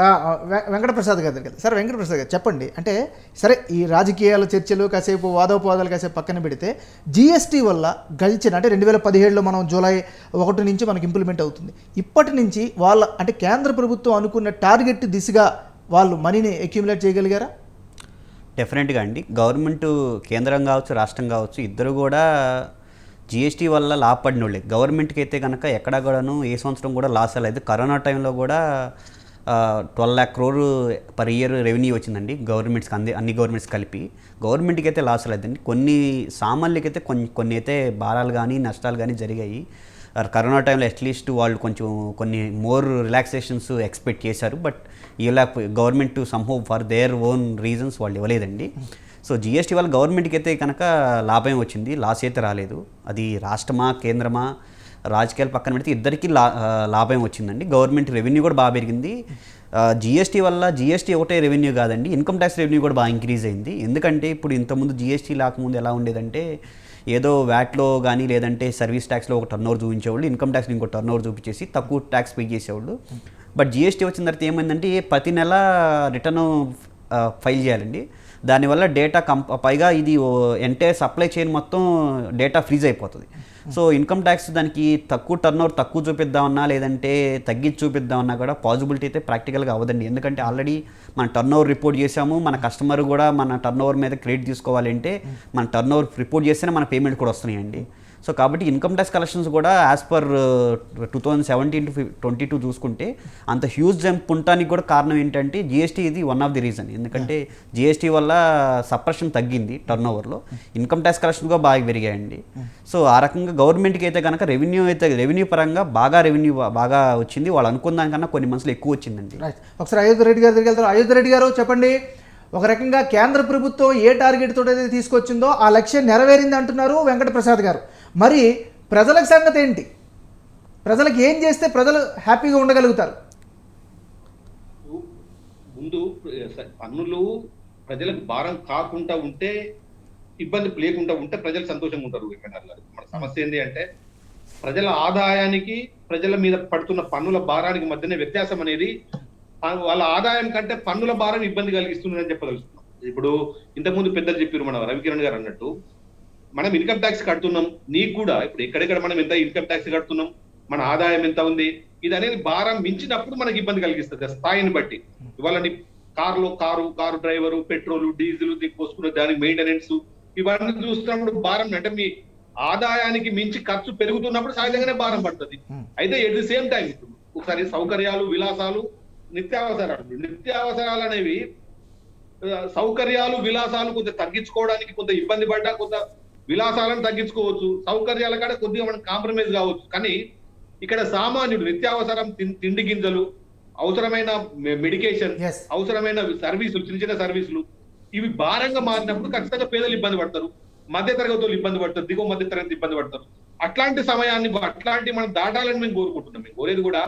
S1: వెంకటప్రసాద్ గారి దగ్గర సార్, వెంకటప్రసాద్ గారు చెప్పండి. అంటే సరే, ఈ రాజకీయాల చర్చలు కాసేపు వాదోపవాదాలు కాసేపు పక్కన పెడితే జిఎస్టీ వల్ల గడిచిన అంటే 2017లో మనం జూలై 1 నుంచి మనకి ఇంప్లిమెంట్ అవుతుంది. ఇప్పటి నుంచి వాళ్ళ అంటే కేంద్ర ప్రభుత్వం అనుకున్న టార్గెట్ దిశగా వాళ్ళు మనీని అక్యుములేట్ చేయగలిగారా?
S5: డెఫినెట్గా అండి. గవర్నమెంట్ కేంద్రం కావచ్చు, రాష్ట్రం కావచ్చు, ఇద్దరు కూడా జిఎస్టీ వల్ల లాభపడిన వాళ్ళే. గవర్నమెంట్కి అయితే కనుక ఎక్కడా కూడాను ఏ సంవత్సరం కూడా లాస్ అవ్వలేదు. కరోనా టైంలో కూడా 12 lakh crore per year revenue వచ్చిందండి గవర్నమెంట్స్కి, అన్ని గవర్నమెంట్స్ కలిపి. గవర్నమెంట్కి అయితే లాస్ లేదండి. కొన్ని సామాన్యులకి అయితే కొన్ని అయితే భారాలు కానీ నష్టాలు కానీ జరిగాయి. కరోనా టైంలో అట్లీస్ట్ వాళ్ళు కొన్ని మోర్ రిలాక్సేషన్స్ ఎక్స్పెక్ట్ చేశారు. బట్ ఇలా government somehow for their own reasons వాళ్ళు ఇవ్వలేదండి. సో జిఎస్టీ వల్ల గవర్నమెంట్కి అయితే కనుక లాభం వచ్చింది, లాస్ అయితే రాలేదు. అది రాష్ట్రమా కేంద్రమా రాజకీయాలు పక్కన పెడితే ఇద్దరికీ లాభం వచ్చిందండి. గవర్నమెంట్ రెవెన్యూ కూడా బాగా పెరిగింది. జిఎస్టీ వల్ల జిఎస్టీ ఒకటే రెవెన్యూ కాదండి, ఇన్కమ్ ట్యాక్స్ రెవెన్యూ కూడా బాగా ఇంక్రీజ్ అయింది. ఎందుకంటే ఇప్పుడు ఇంతకుముందు జిఎస్టీ లేకముందు ఎలా ఉండేదంటే ఏదో వ్యాట్లో కానీ లేదంటే సర్వీస్ ట్యాక్స్లో ఒక టర్న్ ఓవర్ చూపించేవాళ్ళు, ఇన్కమ్ ట్యాక్స్లో ఇంకో టర్న్ ఓవర్ చూపించేసి తక్కువ ట్యాక్స్ పే చేసేవాళ్ళు. బట్ జిఎస్టీ వచ్చిన తర్వాత ఏమైందంటే ప్రతి నెల రిటర్న్ ఫైల్ చేయాలండి. దానివల్ల డేటా పైగా ఇది ఎంటైర్ సప్లై చైన్ మొత్తం డేటా ఫ్రీజ్ అయిపోతుంది. సో ఇన్కమ్ ట్యాక్స్ దానికి తక్కువ టర్న్ ఓవర్ తక్కువ చూపిద్దామన్నా లేదంటే తగ్గించి చూపిద్దామన్నా కూడా పాసిబిలిటీ అయితే ప్రాక్టికల్గా అవ్వదండి. ఎందుకంటే ఆల్రెడీ మన టర్న్ ఓవర్ రిపోర్ట్ చేసాము, మన కస్టమర్ కూడా మన టర్న్ ఓవర్ మీద క్రెడిట్ తీసుకోవాలంటే మన టర్న్ ఓవర్ రిపోర్ట్ చేస్తేనే మన పేమెంట్ కూడా వస్తున్నాయండి. సో కాబట్టి ఇన్కమ్ ట్యాక్స్ కలెక్షన్స్ కూడా యాజ్ పర్ 2017 to 22 చూసుకుంటే అంత హ్యూజ్ జంప్ ఉండటానికి కూడా కారణం ఏంటంటే జిఎస్టీ ఇది వన్ ఆఫ్ ది రీజన్. ఎందుకంటే జిఎస్టీ వల్ల సప్రెషన్ తగ్గింది టర్న్ ఓవర్లో, ఇన్కమ్ ట్యాక్స్ కలెక్షన్ కూడా బాగా పెరిగాయండి. సో ఆ రకంగా గవర్నమెంట్కి అయితే కనుక రెవెన్యూ పరంగా బాగా వచ్చింది. వాళ్ళు అనుకున్న దానికన్నా కొన్ని మంత్స్లో ఎక్కువ వచ్చిందండి.
S1: ఒకసారి అయోధ్య రెడ్డి గారి దగ్గరికి వెళ్తారు. అయోధ్య రెడ్డి గారు చెప్పండి, ఒక రకంగా కేంద్ర ప్రభుత్వం ఏ టార్గెట్ తోటి అయితే తీసుకొచ్చిందో ఆ లక్ష్యం నెరవేరింది అంటున్నారు వెంకటప్రసాద్ గారు. మరి ప్రజలకు సంగతి ఏంటి? ప్రజలకు ఏం చేస్తే ప్రజలు హ్యాపీగా ఉండగలుగుతారు?
S3: ముందు పన్నులు ప్రజలకు భారం కాకుండా ఉంటే, ఇబ్బంది లేకుండా ఉంటే ప్రజలు సంతోషంగా ఉంటారు. మన సమస్య ఏంటి అంటే ప్రజల ఆదాయానికి ప్రజల మీద పడుతున్న పన్నుల భారానికి మధ్యనే వ్యత్యాసం అనేది వాళ్ళ ఆదాయం కంటే పన్నుల భారం ఇబ్బంది కలిగిస్తుందని చెప్పగలుగుతున్నాం. ఇప్పుడు ఇంతకుముందు పెద్దలు చెప్పారు, మన రవికిరణ్ గారు అన్నట్టు, మనం ఇన్కమ్ ట్యాక్స్ కడుతున్నాం. నీకు కూడా ఇప్పుడు ఎక్కడెక్కడ మనం ఎంత ఇన్కమ్ ట్యాక్స్ కడుతున్నాం, మన ఆదాయం ఎంత ఉంది, ఇది అనేది భారం మించినప్పుడు మనకి ఇబ్బంది కలిగిస్తుంది స్థాయిని బట్టి. ఇవాళ నీ కారు డ్రైవరు, పెట్రోల్, డీజిల్ పోసుకున్న దానికి మెయింటెనెన్స్, ఇవన్నీ చూస్తున్నప్పుడు భారం అంటే మీ ఆదాయానికి మించి ఖర్చు పెరుగుతున్నప్పుడు సహజంగానే భారం పడుతుంది. అయితే ఎట్ ది సేమ్ టైం ఒకసారి సౌకర్యాలు, విలాసాలు, నిత్యావసరాలు అనేవి సౌకర్యాలు, విలాసాలు కొంత తగ్గించుకోవడానికి కొంత ఇబ్బంది పడ్డా కొంత విలాసాలను తగ్గించుకోవచ్చు, సౌకర్యాల కాడ కొద్దిగా మనం కాంప్రమైజ్ కావచ్చు. కానీ ఇక్కడ సామాన్యుడు నిత్యావసరం, తిండి గింజలు, అవసరమైన మెడికేషన్, అవసరమైన సర్వీసులు, చిన్న సర్వీసులు, ఇవి భారంగా మారినప్పుడు ఖచ్చితంగా పేదలు ఇబ్బంది పడతారు, మధ్య తరగతులు ఇబ్బంది పడతారు, దిగువ మధ్య తరగతి ఇబ్బంది పడతారు. అట్లాంటి సమయాన్ని మనం దాటాలని మేము కోరుకుంటున్నాం. మేము కోరేది కూడా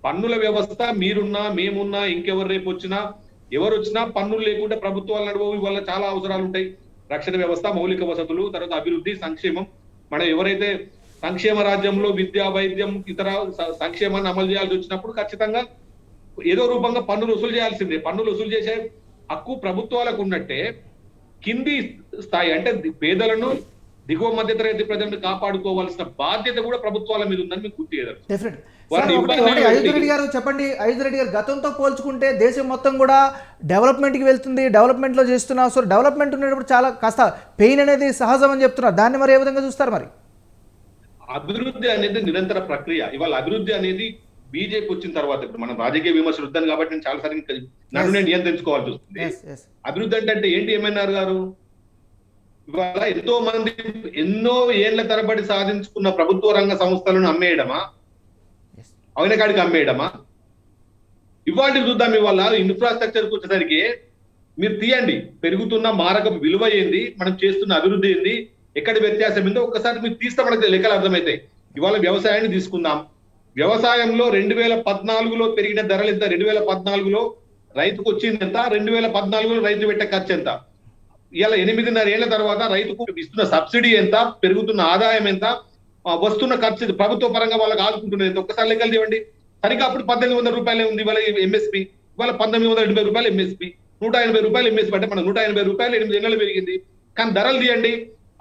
S3: పన్నుల వ్యవస్థ మీరున్నా మేమున్నా ఇంకెవరు రేపు వచ్చినా ఎవరు వచ్చినా పన్నులు లేకుండా ప్రభుత్వాలు నడవవు. వల్ల చాలా అవసరాలు ఉంటాయి. రక్షణ వ్యవస్థ, మౌలిక వసతులు, తర్వాత అభివృద్ధి, సంక్షేమం. మనం ఎవరైతే సంక్షేమ రాజ్యంలో విద్య, వైద్యం, ఇతర సంక్షేమాన్ని అమలు చేయాల్సి వచ్చినప్పుడు ఖచ్చితంగా ఏదో రూపంగా పన్నులు వసూలు చేయాల్సిందే. పన్నులు వసూలు చేసే హక్కు ప్రభుత్వాలకు ఉన్నట్టే కింది స్థాయి అంటే పేదలను, దిగువ మధ్యతరగతి ప్రజలను కాపాడుకోవాల్సిన బాధ్యత కూడా ప్రభుత్వాల మీద ఉందని మీకు గుర్తు చేయాలి.
S1: డెఫినెట్.
S3: వారిని
S1: ఒకటి
S3: ఇబ్బంది
S1: అయోధ్య రెడ్డి గారు చెప్పండి, అయోధ్య రెడ్డి గారు గతంతో పోల్చుకుంటే దేశం మొత్తం కూడా డెవలప్మెంట్కి వెళ్తుంది, డెవలప్మెంట్లో చేస్తున్నా. సో డెవలప్మెంట్ ఉన్నప్పుడు చాలా కాస్త పెయిన్ అనేది సహజం అని చెప్తున్నారు. దాన్ని మరి ఏ విధంగా చూస్తారు? మరి
S3: అభివృద్ధి అనేది నిరంతర ప్రక్రియ. ఇవాళ అభివృద్ధి అనేది బీజేపీ వచ్చిన తర్వాత, ఇప్పుడు మనం రాజకీయ విమర్శలు వద్దాను కాబట్టి నేను చాలా సార్లు నన్ను నేను నియంత్రించుకోవాల్సి వస్తుంది.
S1: Yes, yes.
S3: అభివృద్ధి అంటే ఏంటి ఎంఎన్ఆర్ గారు? ఇవాళ ఎంతో మంది ఎన్నో ఏళ్ల తరబడి సాధించుకున్న ప్రభుత్వ రంగ సంస్థలను అమ్మేయడమా,
S1: Yes.
S3: అవన కాడికి అమ్మేయడమా? ఇవాళ చూద్దాం. ఇవాళ ఇన్ఫ్రాస్ట్రక్చర్ వచ్చేసరికి మీరు తీయండి, పెరుగుతున్న మారకపు విలువ ఏంది, మనం చేస్తున్న అభివృద్ధి ఏంది, ఎక్కడ వ్యత్యాసం ఏందో ఒక్కసారి మీరు తీస్తే మనకు లెక్కలు అర్థమవుతాయి. ఇవాళ వ్యవసాయాన్ని తీసుకుందాం. వ్యవసాయంలో 2014లో పెరిగిన ధరలు ఎంత? 2014లో రైతుకు వచ్చింది ఎంత? 2014లో రైతు పెట్టే ఖర్చు ఎంత? ఇలా 8.5 ఏళ్ల తర్వాత రైతుకు ఇస్తున్న సబ్సిడీ ఎంత? పెరుగుతున్న ఆదాయం ఎంత? వస్తున్న ఖర్చు ప్రభుత్వ పరంగా వాళ్ళకి ఆదుకుంటున్నది ఎంత? ఒక్కసారి లెక్కలు తీయండి. సరిగ్గా అప్పుడు 1800 రూపాయలే ఉంది ఇవాళ ఎంఎస్పి. ఇవాళ 1980 రూపాయలు ఎంఎస్పి, 180 రూపాయలు ఎంఎస్పి. అంటే మనం 180 రూపాయలు 8 ఏళ్ళు పెరిగింది. కానీ ధరలు తీయండి.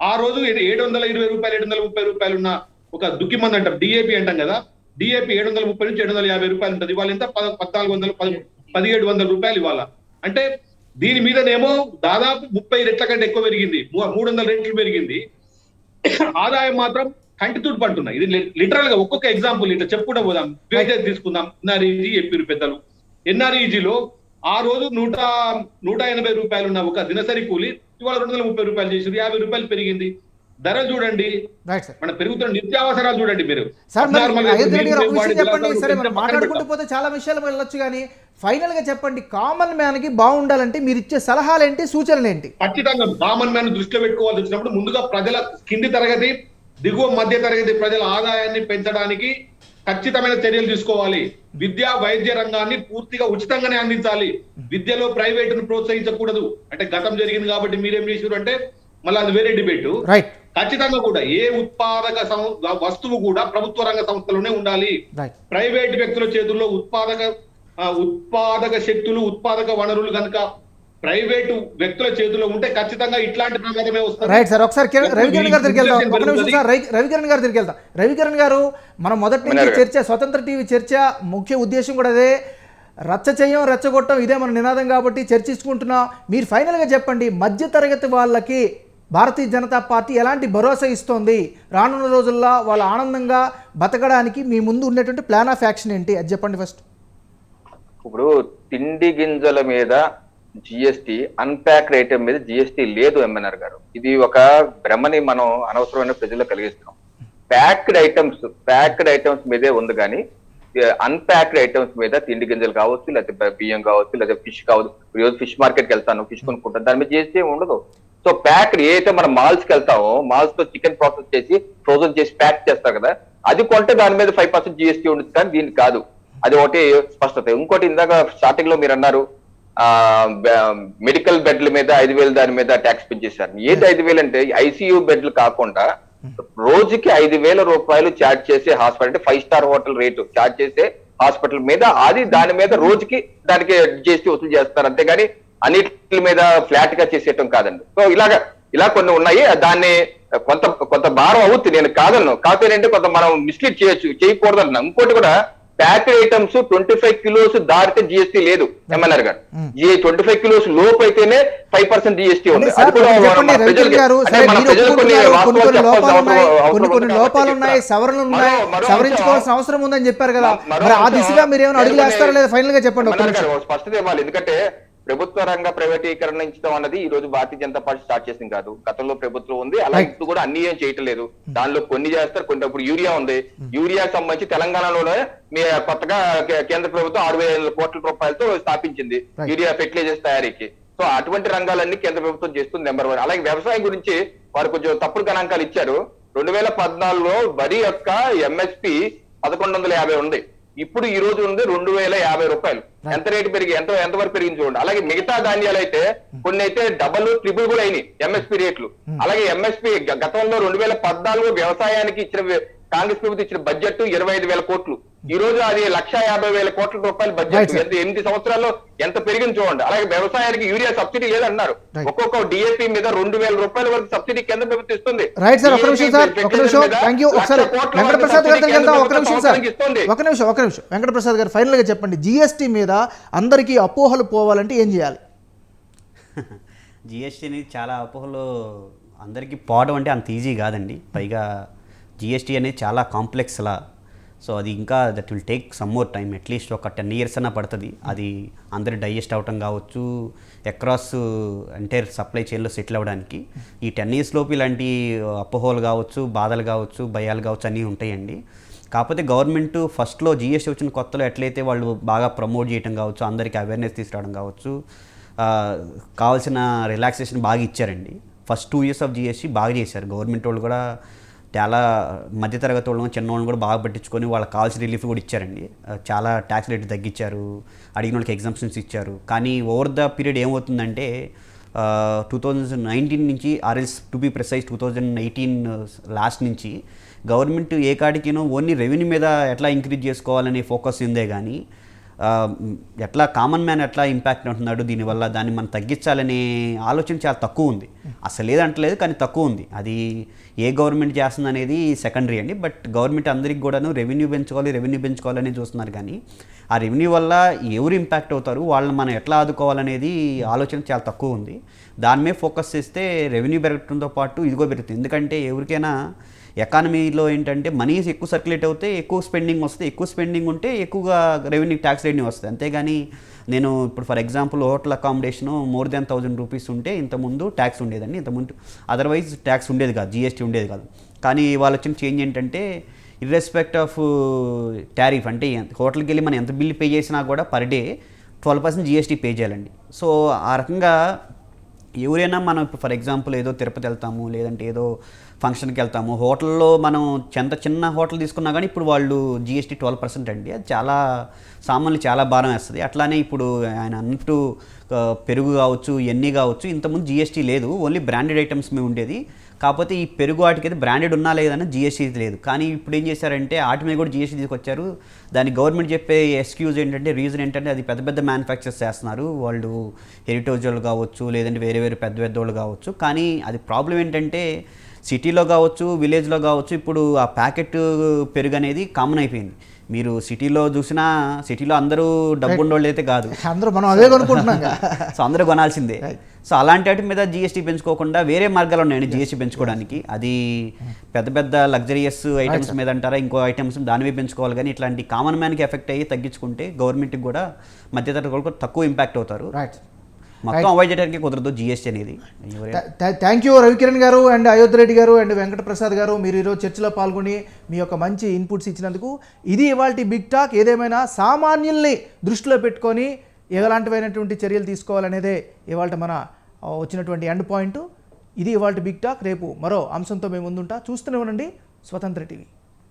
S3: ఆ రోజు 720 రూపాయలు, 730 రూపాయలు ఉన్న ఒక దుక్కి మంది అంటాం, డిఏపి అంటాం కదా, డిఏపి 730 నుంచి 750 రూపాయలు ఉంటుంది. ఇవాళ ఎంత? 1400, 1700 రూపాయలు ఇవాళ. అంటే దీని మీదనేమో దాదాపు 30 రెట్ల కంటే ఎక్కువ పెరిగింది, 300 రెట్లు పెరిగింది. ఆదాయం మాత్రం కంటి తుడుపు అంటున్నాయి. ఇది లిటరల్ గా ఒక్కొక్క ఎగ్జాంపుల్ ఇట్లా చెప్పుకుంటూ పోదాం. తీసుకుందాం. ఎన్ఆర్ఈజీ చెప్పారు పెద్దలు. ఎన్ఆర్ఈజీలో ఆ రోజు 180 రూపాయలు ఉన్న ఒక దినసరి కూలి ఇవాళ 230 రూపాయలు చేసారు, 50 రూపాయలు పెరిగింది. ధరలు చూడండి,
S1: రైట్ సార్.
S3: మన పెరుగుతున్న నిత్యావసరాలు చూడండి మీరు.
S1: సార్ మరి
S3: Normal గా
S1: అయోధ్య రెడ్డి గారు ఒక విషయం
S3: వాడి
S1: చెప్పండి.
S3: జిల్లాలో
S1: సరే మనం
S3: పక్కన
S1: మాట్లాడుకుంటూ
S3: పెడతాం.
S1: పోతే చాలా విషయాలు వెళ్ళొచ్చు, కానీ ఫైనల్ గా చెప్పండి, కామన్ మ్యాన్ కి బాగుండాలంటే మీరు ఇచ్చే సలహాలు ఏంటి, సూచనలు ఏంటి?
S3: ఖచ్చితంగా కామన్ మ్యాన్ దృష్టిలో పెట్టుకోవాల్సి వచ్చినప్పుడు ముందుగా ప్రజల కింది తరగతి, దిగువ మధ్య తరగతి ప్రజల ఆదాయాన్ని పెంచడానికి ఖచ్చితమైన చర్యలు తీసుకోవాలి. విద్యా వైద్య రంగాన్ని పూర్తిగా ఉచితంగానే అందించాలి. విద్యలో ప్రైవేటును ప్రోత్సహించకూడదు. అంటే గతం జరిగింది కాబట్టి మీరేం చేశారు అంటే మళ్ళీ అది వేరే డిబేట్.
S1: రైట్.
S3: ఖచ్చితంగా కూడా ఏ ఉత్పాదక వస్తువు కూడా ప్రభుత్వ రంగ సంస్థలోనే ఉండాలి.
S1: రైట్.
S3: ప్రైవేట్ వ్యక్తుల చేతుల్లో ఉత్పాదక శక్తులు, ఉత్పాదక వనరులు కనుక ప్రైవేటు వ్యక్తుల చేతిలో ఉంటే ఖచ్చితంగా ఇట్లాంటి ప్రమాదమే వస్తుంది.
S1: Right sir. ఒకసారి రవికిరణ్ గారి దగ్గరికి వెళ్దాం. ఒక నిమిషం సార్, రవికిరణ్ గారి దగ్గరికి వెళ్దాం. రవికిరణ్ గారు, మనం మొదటి నుంచి చర్చ, స్వతంత్ర టీవీ చర్చ ముఖ్య ఉద్దేశం కూడా అదే, రచ్చ చెయ్యం రెచ్చగొట్టం, ఇదే మన నినాదం కాబట్టి చర్చించుకుంటున్నాం. మీరు ఫైనల్గా చెప్పండి, మధ్య తరగతి వాళ్ళకి భారతీయ జనతా పార్టీ ఎలాంటి భరోసా ఇస్తోంది? రానున్న రోజుల్లో వాళ్ళు ఆనందంగా బతకడానికి మీ ముందు ఉన్నటువంటి ప్లాన్ ఆఫ్ యాక్షన్ ఏంటి, అది చెప్పండి ఫస్ట్.
S4: ఇప్పుడు తిండి గింజల మీద జిఎస్టీ, అన్ప్యాక్డ్ ఐటమ్ మీద జిఎస్టీ లేదు ఎంఎన్ఆర్ గారు. ఇది ఒక భ్రమని మనం అనవసరమైన ప్రజల్లో కలిగిస్తున్నాం. ప్యాక్డ్ ఐటమ్స్ మీదే ఉంది, కానీ అన్ప్యాక్డ్ ఐటమ్స్ మీద తిండి గింజలు కావచ్చు, లేకపోతే బియ్యం కావచ్చు, లేదా ఫిష్ కావచ్చు. ఈరోజు ఫిష్ మార్కెట్కి వెళ్తాను, ఫిష్ కొనుక్కుంటాను, దాని మీద జిఎస్టీ ఉండదు. సో ప్యాక్డ్ ఏదైతే మనం మాల్స్ కి వెళ్తామో, మాల్స్ తో చికెన్ ప్రాసెస్ చేసి ఫ్రోజన్ చేసి ప్యాక్ చేస్తారు కదా, అది కొంటే దాని మీద 5% జిఎస్టీ ఉండదు, కానీ దీనికి కాదు. అది ఒకటి స్పష్టత. ఇంకోటి, ఇందాక స్టార్టింగ్ లో మీరు అన్నారు మెడికల్ బెడ్ల మీద 5,000 దాని మీద ట్యాక్స్ పెంచేశారు. ఏది 5,000 అంటే ఐసీయూ బెడ్లు కాకుండా రోజుకి 5,000 రూపాయలు ఛార్జ్ చేసే హాస్పిటల్, అంటే 5 స్టార్ హోటల్ రేటు ఛార్జ్ చేసే హాస్పిటల్ మీద దాని మీద రోజుకి దానికి జిఎస్టీ వసూలు చేస్తారు. అంతేగాని అన్నిటి మీద ఫ్లాట్ గా చేసేయటం కాదండి. సో ఇలా కొన్ని ఉన్నాయి. దాన్ని కొంత భారం అవుతుంది, నేను కాదన్ను. కాకపోతే కొంత మనం మిస్లీడ్ చేయకూడదు అన్న. ఇంకోటి కూడా, ప్యాక్డ్ ఐటమ్స్ 25 కిలోస్ దాటితే జిఎస్టీ లేదు ఎంఎన్ఆర్ గారు. 25 కిలోస్ లోపు అయితేనే 5% జిఎస్టీ ఉంది.
S1: కొన్ని లోపాలు ఉన్నాయి, సవరణలు ఉన్నాయి, సవరించుకోవాల్సిన అవసరం ఉందని చెప్పారు కదా, మరి ఆ దిశగా మీరు ఏమైనా అడుగులు వేస్తారా లేదా? ఫైనల్ గా చెప్పండి.
S4: స్పష్టత ఇవ్వాలి. ఎందుకంటే ప్రభుత్వ రంగ ప్రైవేటీకరించడం అన్నది ఈ రోజు భారతీయ జనతా పార్టీ స్టార్ట్ చేసింది కాదు. గతంలో ప్రభుత్వం ఉంది, అలాగే ఇప్పుడు కూడా అన్ని ఏం చేయటం లేదు. దానిలో కొన్ని చేస్తారు, కొన్ని. ఇప్పుడు యూరియా ఉంది, యూరియాకి సంబంధించి తెలంగాణలోనే కొత్తగా కేంద్ర ప్రభుత్వం 6,000 కోట్ల రూపాయలతో స్థాపించింది యూరియా ఫెర్టిలైజర్స్ తయారీకి. సో అటువంటి రంగాలన్నీ కేంద్ర ప్రభుత్వం చేస్తుంది, నెంబర్ 1. అలాగే వ్యవసాయం గురించి వారు కొంచెం తప్పుడు గణాంకాలు ఇచ్చారు. 2014లో వరి యొక్క ఎంఎస్పి 1,150 ఉంది. ఇప్పుడు ఈ రోజు ఉంది 2,050 రూపాయలు. ఎంత రేటు పెరిగి ఎంతవరకు పెరిగింది చూడండి. అలాగే మిగతా ధాన్యాలు అయితే కొన్ని అయితే డబుల్, ట్రిపుల్ కూడా అయినాయి ఎంఎస్పి రేట్లు. అలాగే ఎంఎస్పి గతంలో 2014 వ్యవసాయానికి ఇచ్చిన కాంగ్రెస్ ప్రభుత్వం ఇచ్చిన బడ్జెట్ 25,000 కోట్లు. ఈ రోజు అది 1,50,000 కోట్ల రూపాయల బడ్జెట్.
S1: sir.
S4: 8 సంవత్సరాల్లో ఎంత పెరిగింది చూడండి. అలాగే వ్యవసాయానికి యూరియా సబ్సిడీ లేదన్నారు.
S1: Right.
S4: ఒక్కొక్క డిఏపీ మీద 2,000 రూపాయల వరకు సబ్సిడీ కేంద్ర ప్రభుత్వం ఇస్తుంది.
S1: రైట్ సార్, ఒక నిమిషం సార్, ఒక నిమిషం.
S4: మీద
S1: థ్యాంక్ యూ. ఒకసారి
S4: 1,00,000 కోట్ల
S1: వెంకటప్రసాద్ గారి దగ్గరికి వెళ్దాం. ఒక నిమిషం సార్,
S4: సంవత్సరానికి ఇస్తుంది.
S1: ఒక నిమిషం. వెంకటప్రసాద్ గారు ఫైనల్ గా చెప్పండి, జిఎస్టీ మీద అందరికీ అపోహలు పోవాలంటే ఏం చేయాలి?
S5: జిఎస్టీ అనేది చాలా అపోహలు అందరికీ పోవడం అంటే అంత ఈజీ కాదండి. పైగా జిఎస్టీ అనేది చాలా కాంప్లెక్స్ లా. సో అది ఇంకా that will take some more time, at least ఒక 10 years అన్నా పడుతుంది అది అందరి డైజెస్ట్ అవటం కావచ్చు, అక్రాస్ ఎంటైర్ సప్లై చైన్లో సెటిల్ అవ్వడానికి. ఈ 10 years లోపు ఇలాంటి అపోహలు కావచ్చు, బాధలు కావచ్చు, భయాలు కావచ్చు అన్నీ ఉంటాయండి. కాకపోతే గవర్నమెంట్ ఫస్ట్లో జిఎస్టీ వచ్చిన కొత్తలో ఎట్లయితే వాళ్ళు బాగా ప్రమోట్ చేయడం కావచ్చు, అందరికీ అవేర్నెస్ తీసుకురావడం కావచ్చు, కావాల్సిన రిలాక్సేషన్ బాగా ఇచ్చారండి. ఫస్ట్ 2 years ఆఫ్ జిఎస్టీ బాగా చేశారు. గవర్నమెంట్ వాళ్ళు కూడా చాలా మధ్యతరగతి వాళ్ళని, చిన్న వాళ్ళని కూడా బాగా పట్టించుకొని వాళ్ళకి కావాల్సిన రిలీఫ్ కూడా ఇచ్చారండి. చాలా ట్యాక్స్ రేట్ తగ్గించారు, అడిగిన వాళ్ళకి ఎగ్జామ్షన్స్ ఇచ్చారు. కానీ ఓవర్ ద పీరియడ్ ఏమవుతుందంటే 2019 నుంచి ఆర్ఎల్స్ టు బి ప్రిసైజ్ 2018 లాస్ట్ నుంచి గవర్నమెంట్ ఏ కాడికినో ఓన్లీ రెవెన్యూ మీద ఎట్లా ఇంక్రీజ్ చేసుకోవాలనే ఫోకస్ ఉందే కానీ ఎట్లా కామన్ మ్యాన్ ఎట్లా ఇంపాక్ట్ ఉంటున్నాడు దీనివల్ల, దాన్ని మనం తగ్గించాలనే ఆలోచన చాలా తక్కువ ఉంది. అసలు లేదంటలేదు కానీ తక్కువ ఉంది. అది ఏ గవర్నమెంట్ చేస్తుంది అనేది సెకండరీ అండి. బట్ గవర్నమెంట్ అందరికి కూడాను రెవెన్యూ పెంచుకోవాలని చూస్తున్నారు. కానీ ఆ రెవెన్యూ వల్ల ఎవరు ఇంపాక్ట్ అవుతారు, వాళ్ళని మనం ఎట్లా ఆదుకోవాలనేది ఆలోచన చాలా తక్కువ ఉంది. దాని మీద ఫోకస్ చేస్తే రెవెన్యూ పెరగడంతో పాటు ఇదిగో పెరుగుతుంది. ఎందుకంటే ఎవరికైనా ఎకానమీలో ఏంటంటే మనీ ఎక్కువ సర్క్యులేట్ అవుతే ఎక్కువ స్పెండింగ్ వస్తుంది, ఎక్కువ స్పెండింగ్ ఉంటే ఎక్కువగా రెవెన్యూ ట్యాక్స్ రెవెన్యూ వస్తుంది. అంతేగాని నేను ఇప్పుడు for example hotel accommodation more than 1,000 rupees ఉంటే ఇంతకుముందు ట్యాక్స్ ఉండేదండి. ఇంతకుముందు అదర్వైజ్ ట్యాక్స్ ఉండేది కాదు, జిఎస్టీ ఉండేది కాదు. కానీ వాళ్ళు వచ్చిన చేంజ్ ఏంటంటే ఇర్రెస్పెక్ట్ ఆఫ్ టారిఫ్, అంటే హోటల్కి వెళ్ళి మనం ఎంత బిల్లు పే చేసినా కూడా పర్ డే 12% జిఎస్టీ పే చేయాలండి. సో ఆ రకంగా ఎవరైనా మనం ఇప్పుడు ఫర్ ఎగ్జాంపుల్ ఏదో తిరుపతి వెళ్తాము, లేదంటే ఏదో ఫంక్షన్కి వెళ్తాము, హోటల్లో మనం చిన్న హోటల్ తీసుకున్నా కానీ ఇప్పుడు వాళ్ళు జిఎస్టీ 12% అండి. అది చాలా సామాన్లు చాలా భారం వేస్తుంది. అట్లానే ఇప్పుడు ఆయన అన్నట్టు పెరుగు కావచ్చు, ఎన్ని కావచ్చు, ఇంతకుముందు జిఎస్టీ లేదు, ఓన్లీ బ్రాండెడ్ ఐటమ్స్ మీద ఉండేది. కాకపోతే ఈ పెరుగు వాటికి అయితే బ్రాండెడ్ ఉన్నా లేదని జిఎస్టీ లేదు. కానీ ఇప్పుడు ఏం చేశారంటే వాటి మీద కూడా జిఎస్టీ తీసుకొచ్చారు. దాని గవర్నమెంట్ చెప్పే ఎక్స్క్యూజ్ ఏంటంటే, రీజన్ ఏంటంటే అది పెద్ద పెద్ద మ్యానుఫ్యాక్చర్స్ చేస్తున్నారు వాళ్ళు, హెరిటేజ్ వాళ్ళు కావచ్చు, లేదంటే వేరే పెద్ద వాళ్ళు కావచ్చు. కానీ అది ప్రాబ్లం ఏంటంటే సిటీలో కావచ్చు, విలేజ్లో కావచ్చు, ఇప్పుడు ఆ ప్యాకెట్ పెరుగు అనేది కామన్ అయిపోయింది. మీరు సిటీలో చూసినా, సిటీలో అందరూ డబ్బు ఉండేవాళ్ళు అయితే కాదు,
S1: అందరూ మనం అదే కొనుక్కుంటున్నాం.
S5: సో అందరూ కొనాల్సిందే. సో అలాంటి వాటి మీద జిఎస్టీ పెంచుకోకుండా వేరే మార్గాలు ఉన్నాయండి జిఎస్టీ పెంచుకోవడానికి. అది పెద్ద పెద్ద లగ్జరియస్ ఐటమ్స్ మీద అంటారా, ఇంకో ఐటమ్స్ దాని మీద పెంచుకోవాలి. కానీ ఇట్లాంటి కామన్ మ్యాన్కి ఎఫెక్ట్ అయ్యి తగ్గించుకుంటే గవర్నమెంట్కి కూడా మధ్యతరగతి వాళ్ళకి తక్కువ ఇంపాక్ట్ అవుతారు. మొత్తం అవాయిడ్ చేయడానికి కుదరదు జిఎస్టీ అనేది.
S1: థ్యాంక్ యూ రవికిరణ్ గారు అండ్ అయోధ్య రెడ్డి గారు అండ్ వెంకటప్రసాద్ గారు, మీరు ఈరోజు చర్చలో పాల్గొని మీ యొక్క మంచి ఇన్పుట్స్ ఇచ్చినందుకు. ఇది ఇవాల్టి బిగ్ టాక్. ఏదేమైనా సామాన్యుల్ని దృష్టిలో పెట్టుకొని ఎలాంటివైనటువంటి చర్యలు తీసుకోవాలనేదే ఇవాళ మన వచ్చినటువంటి ఎండ్ పాయింట్. ఇది ఇవాల్టి బిగ్ టాక్. రేపు మరో అంశంతో మేము ముందుంటా. చూస్తూనే ఉండండి స్వతంత్ర టీవీ.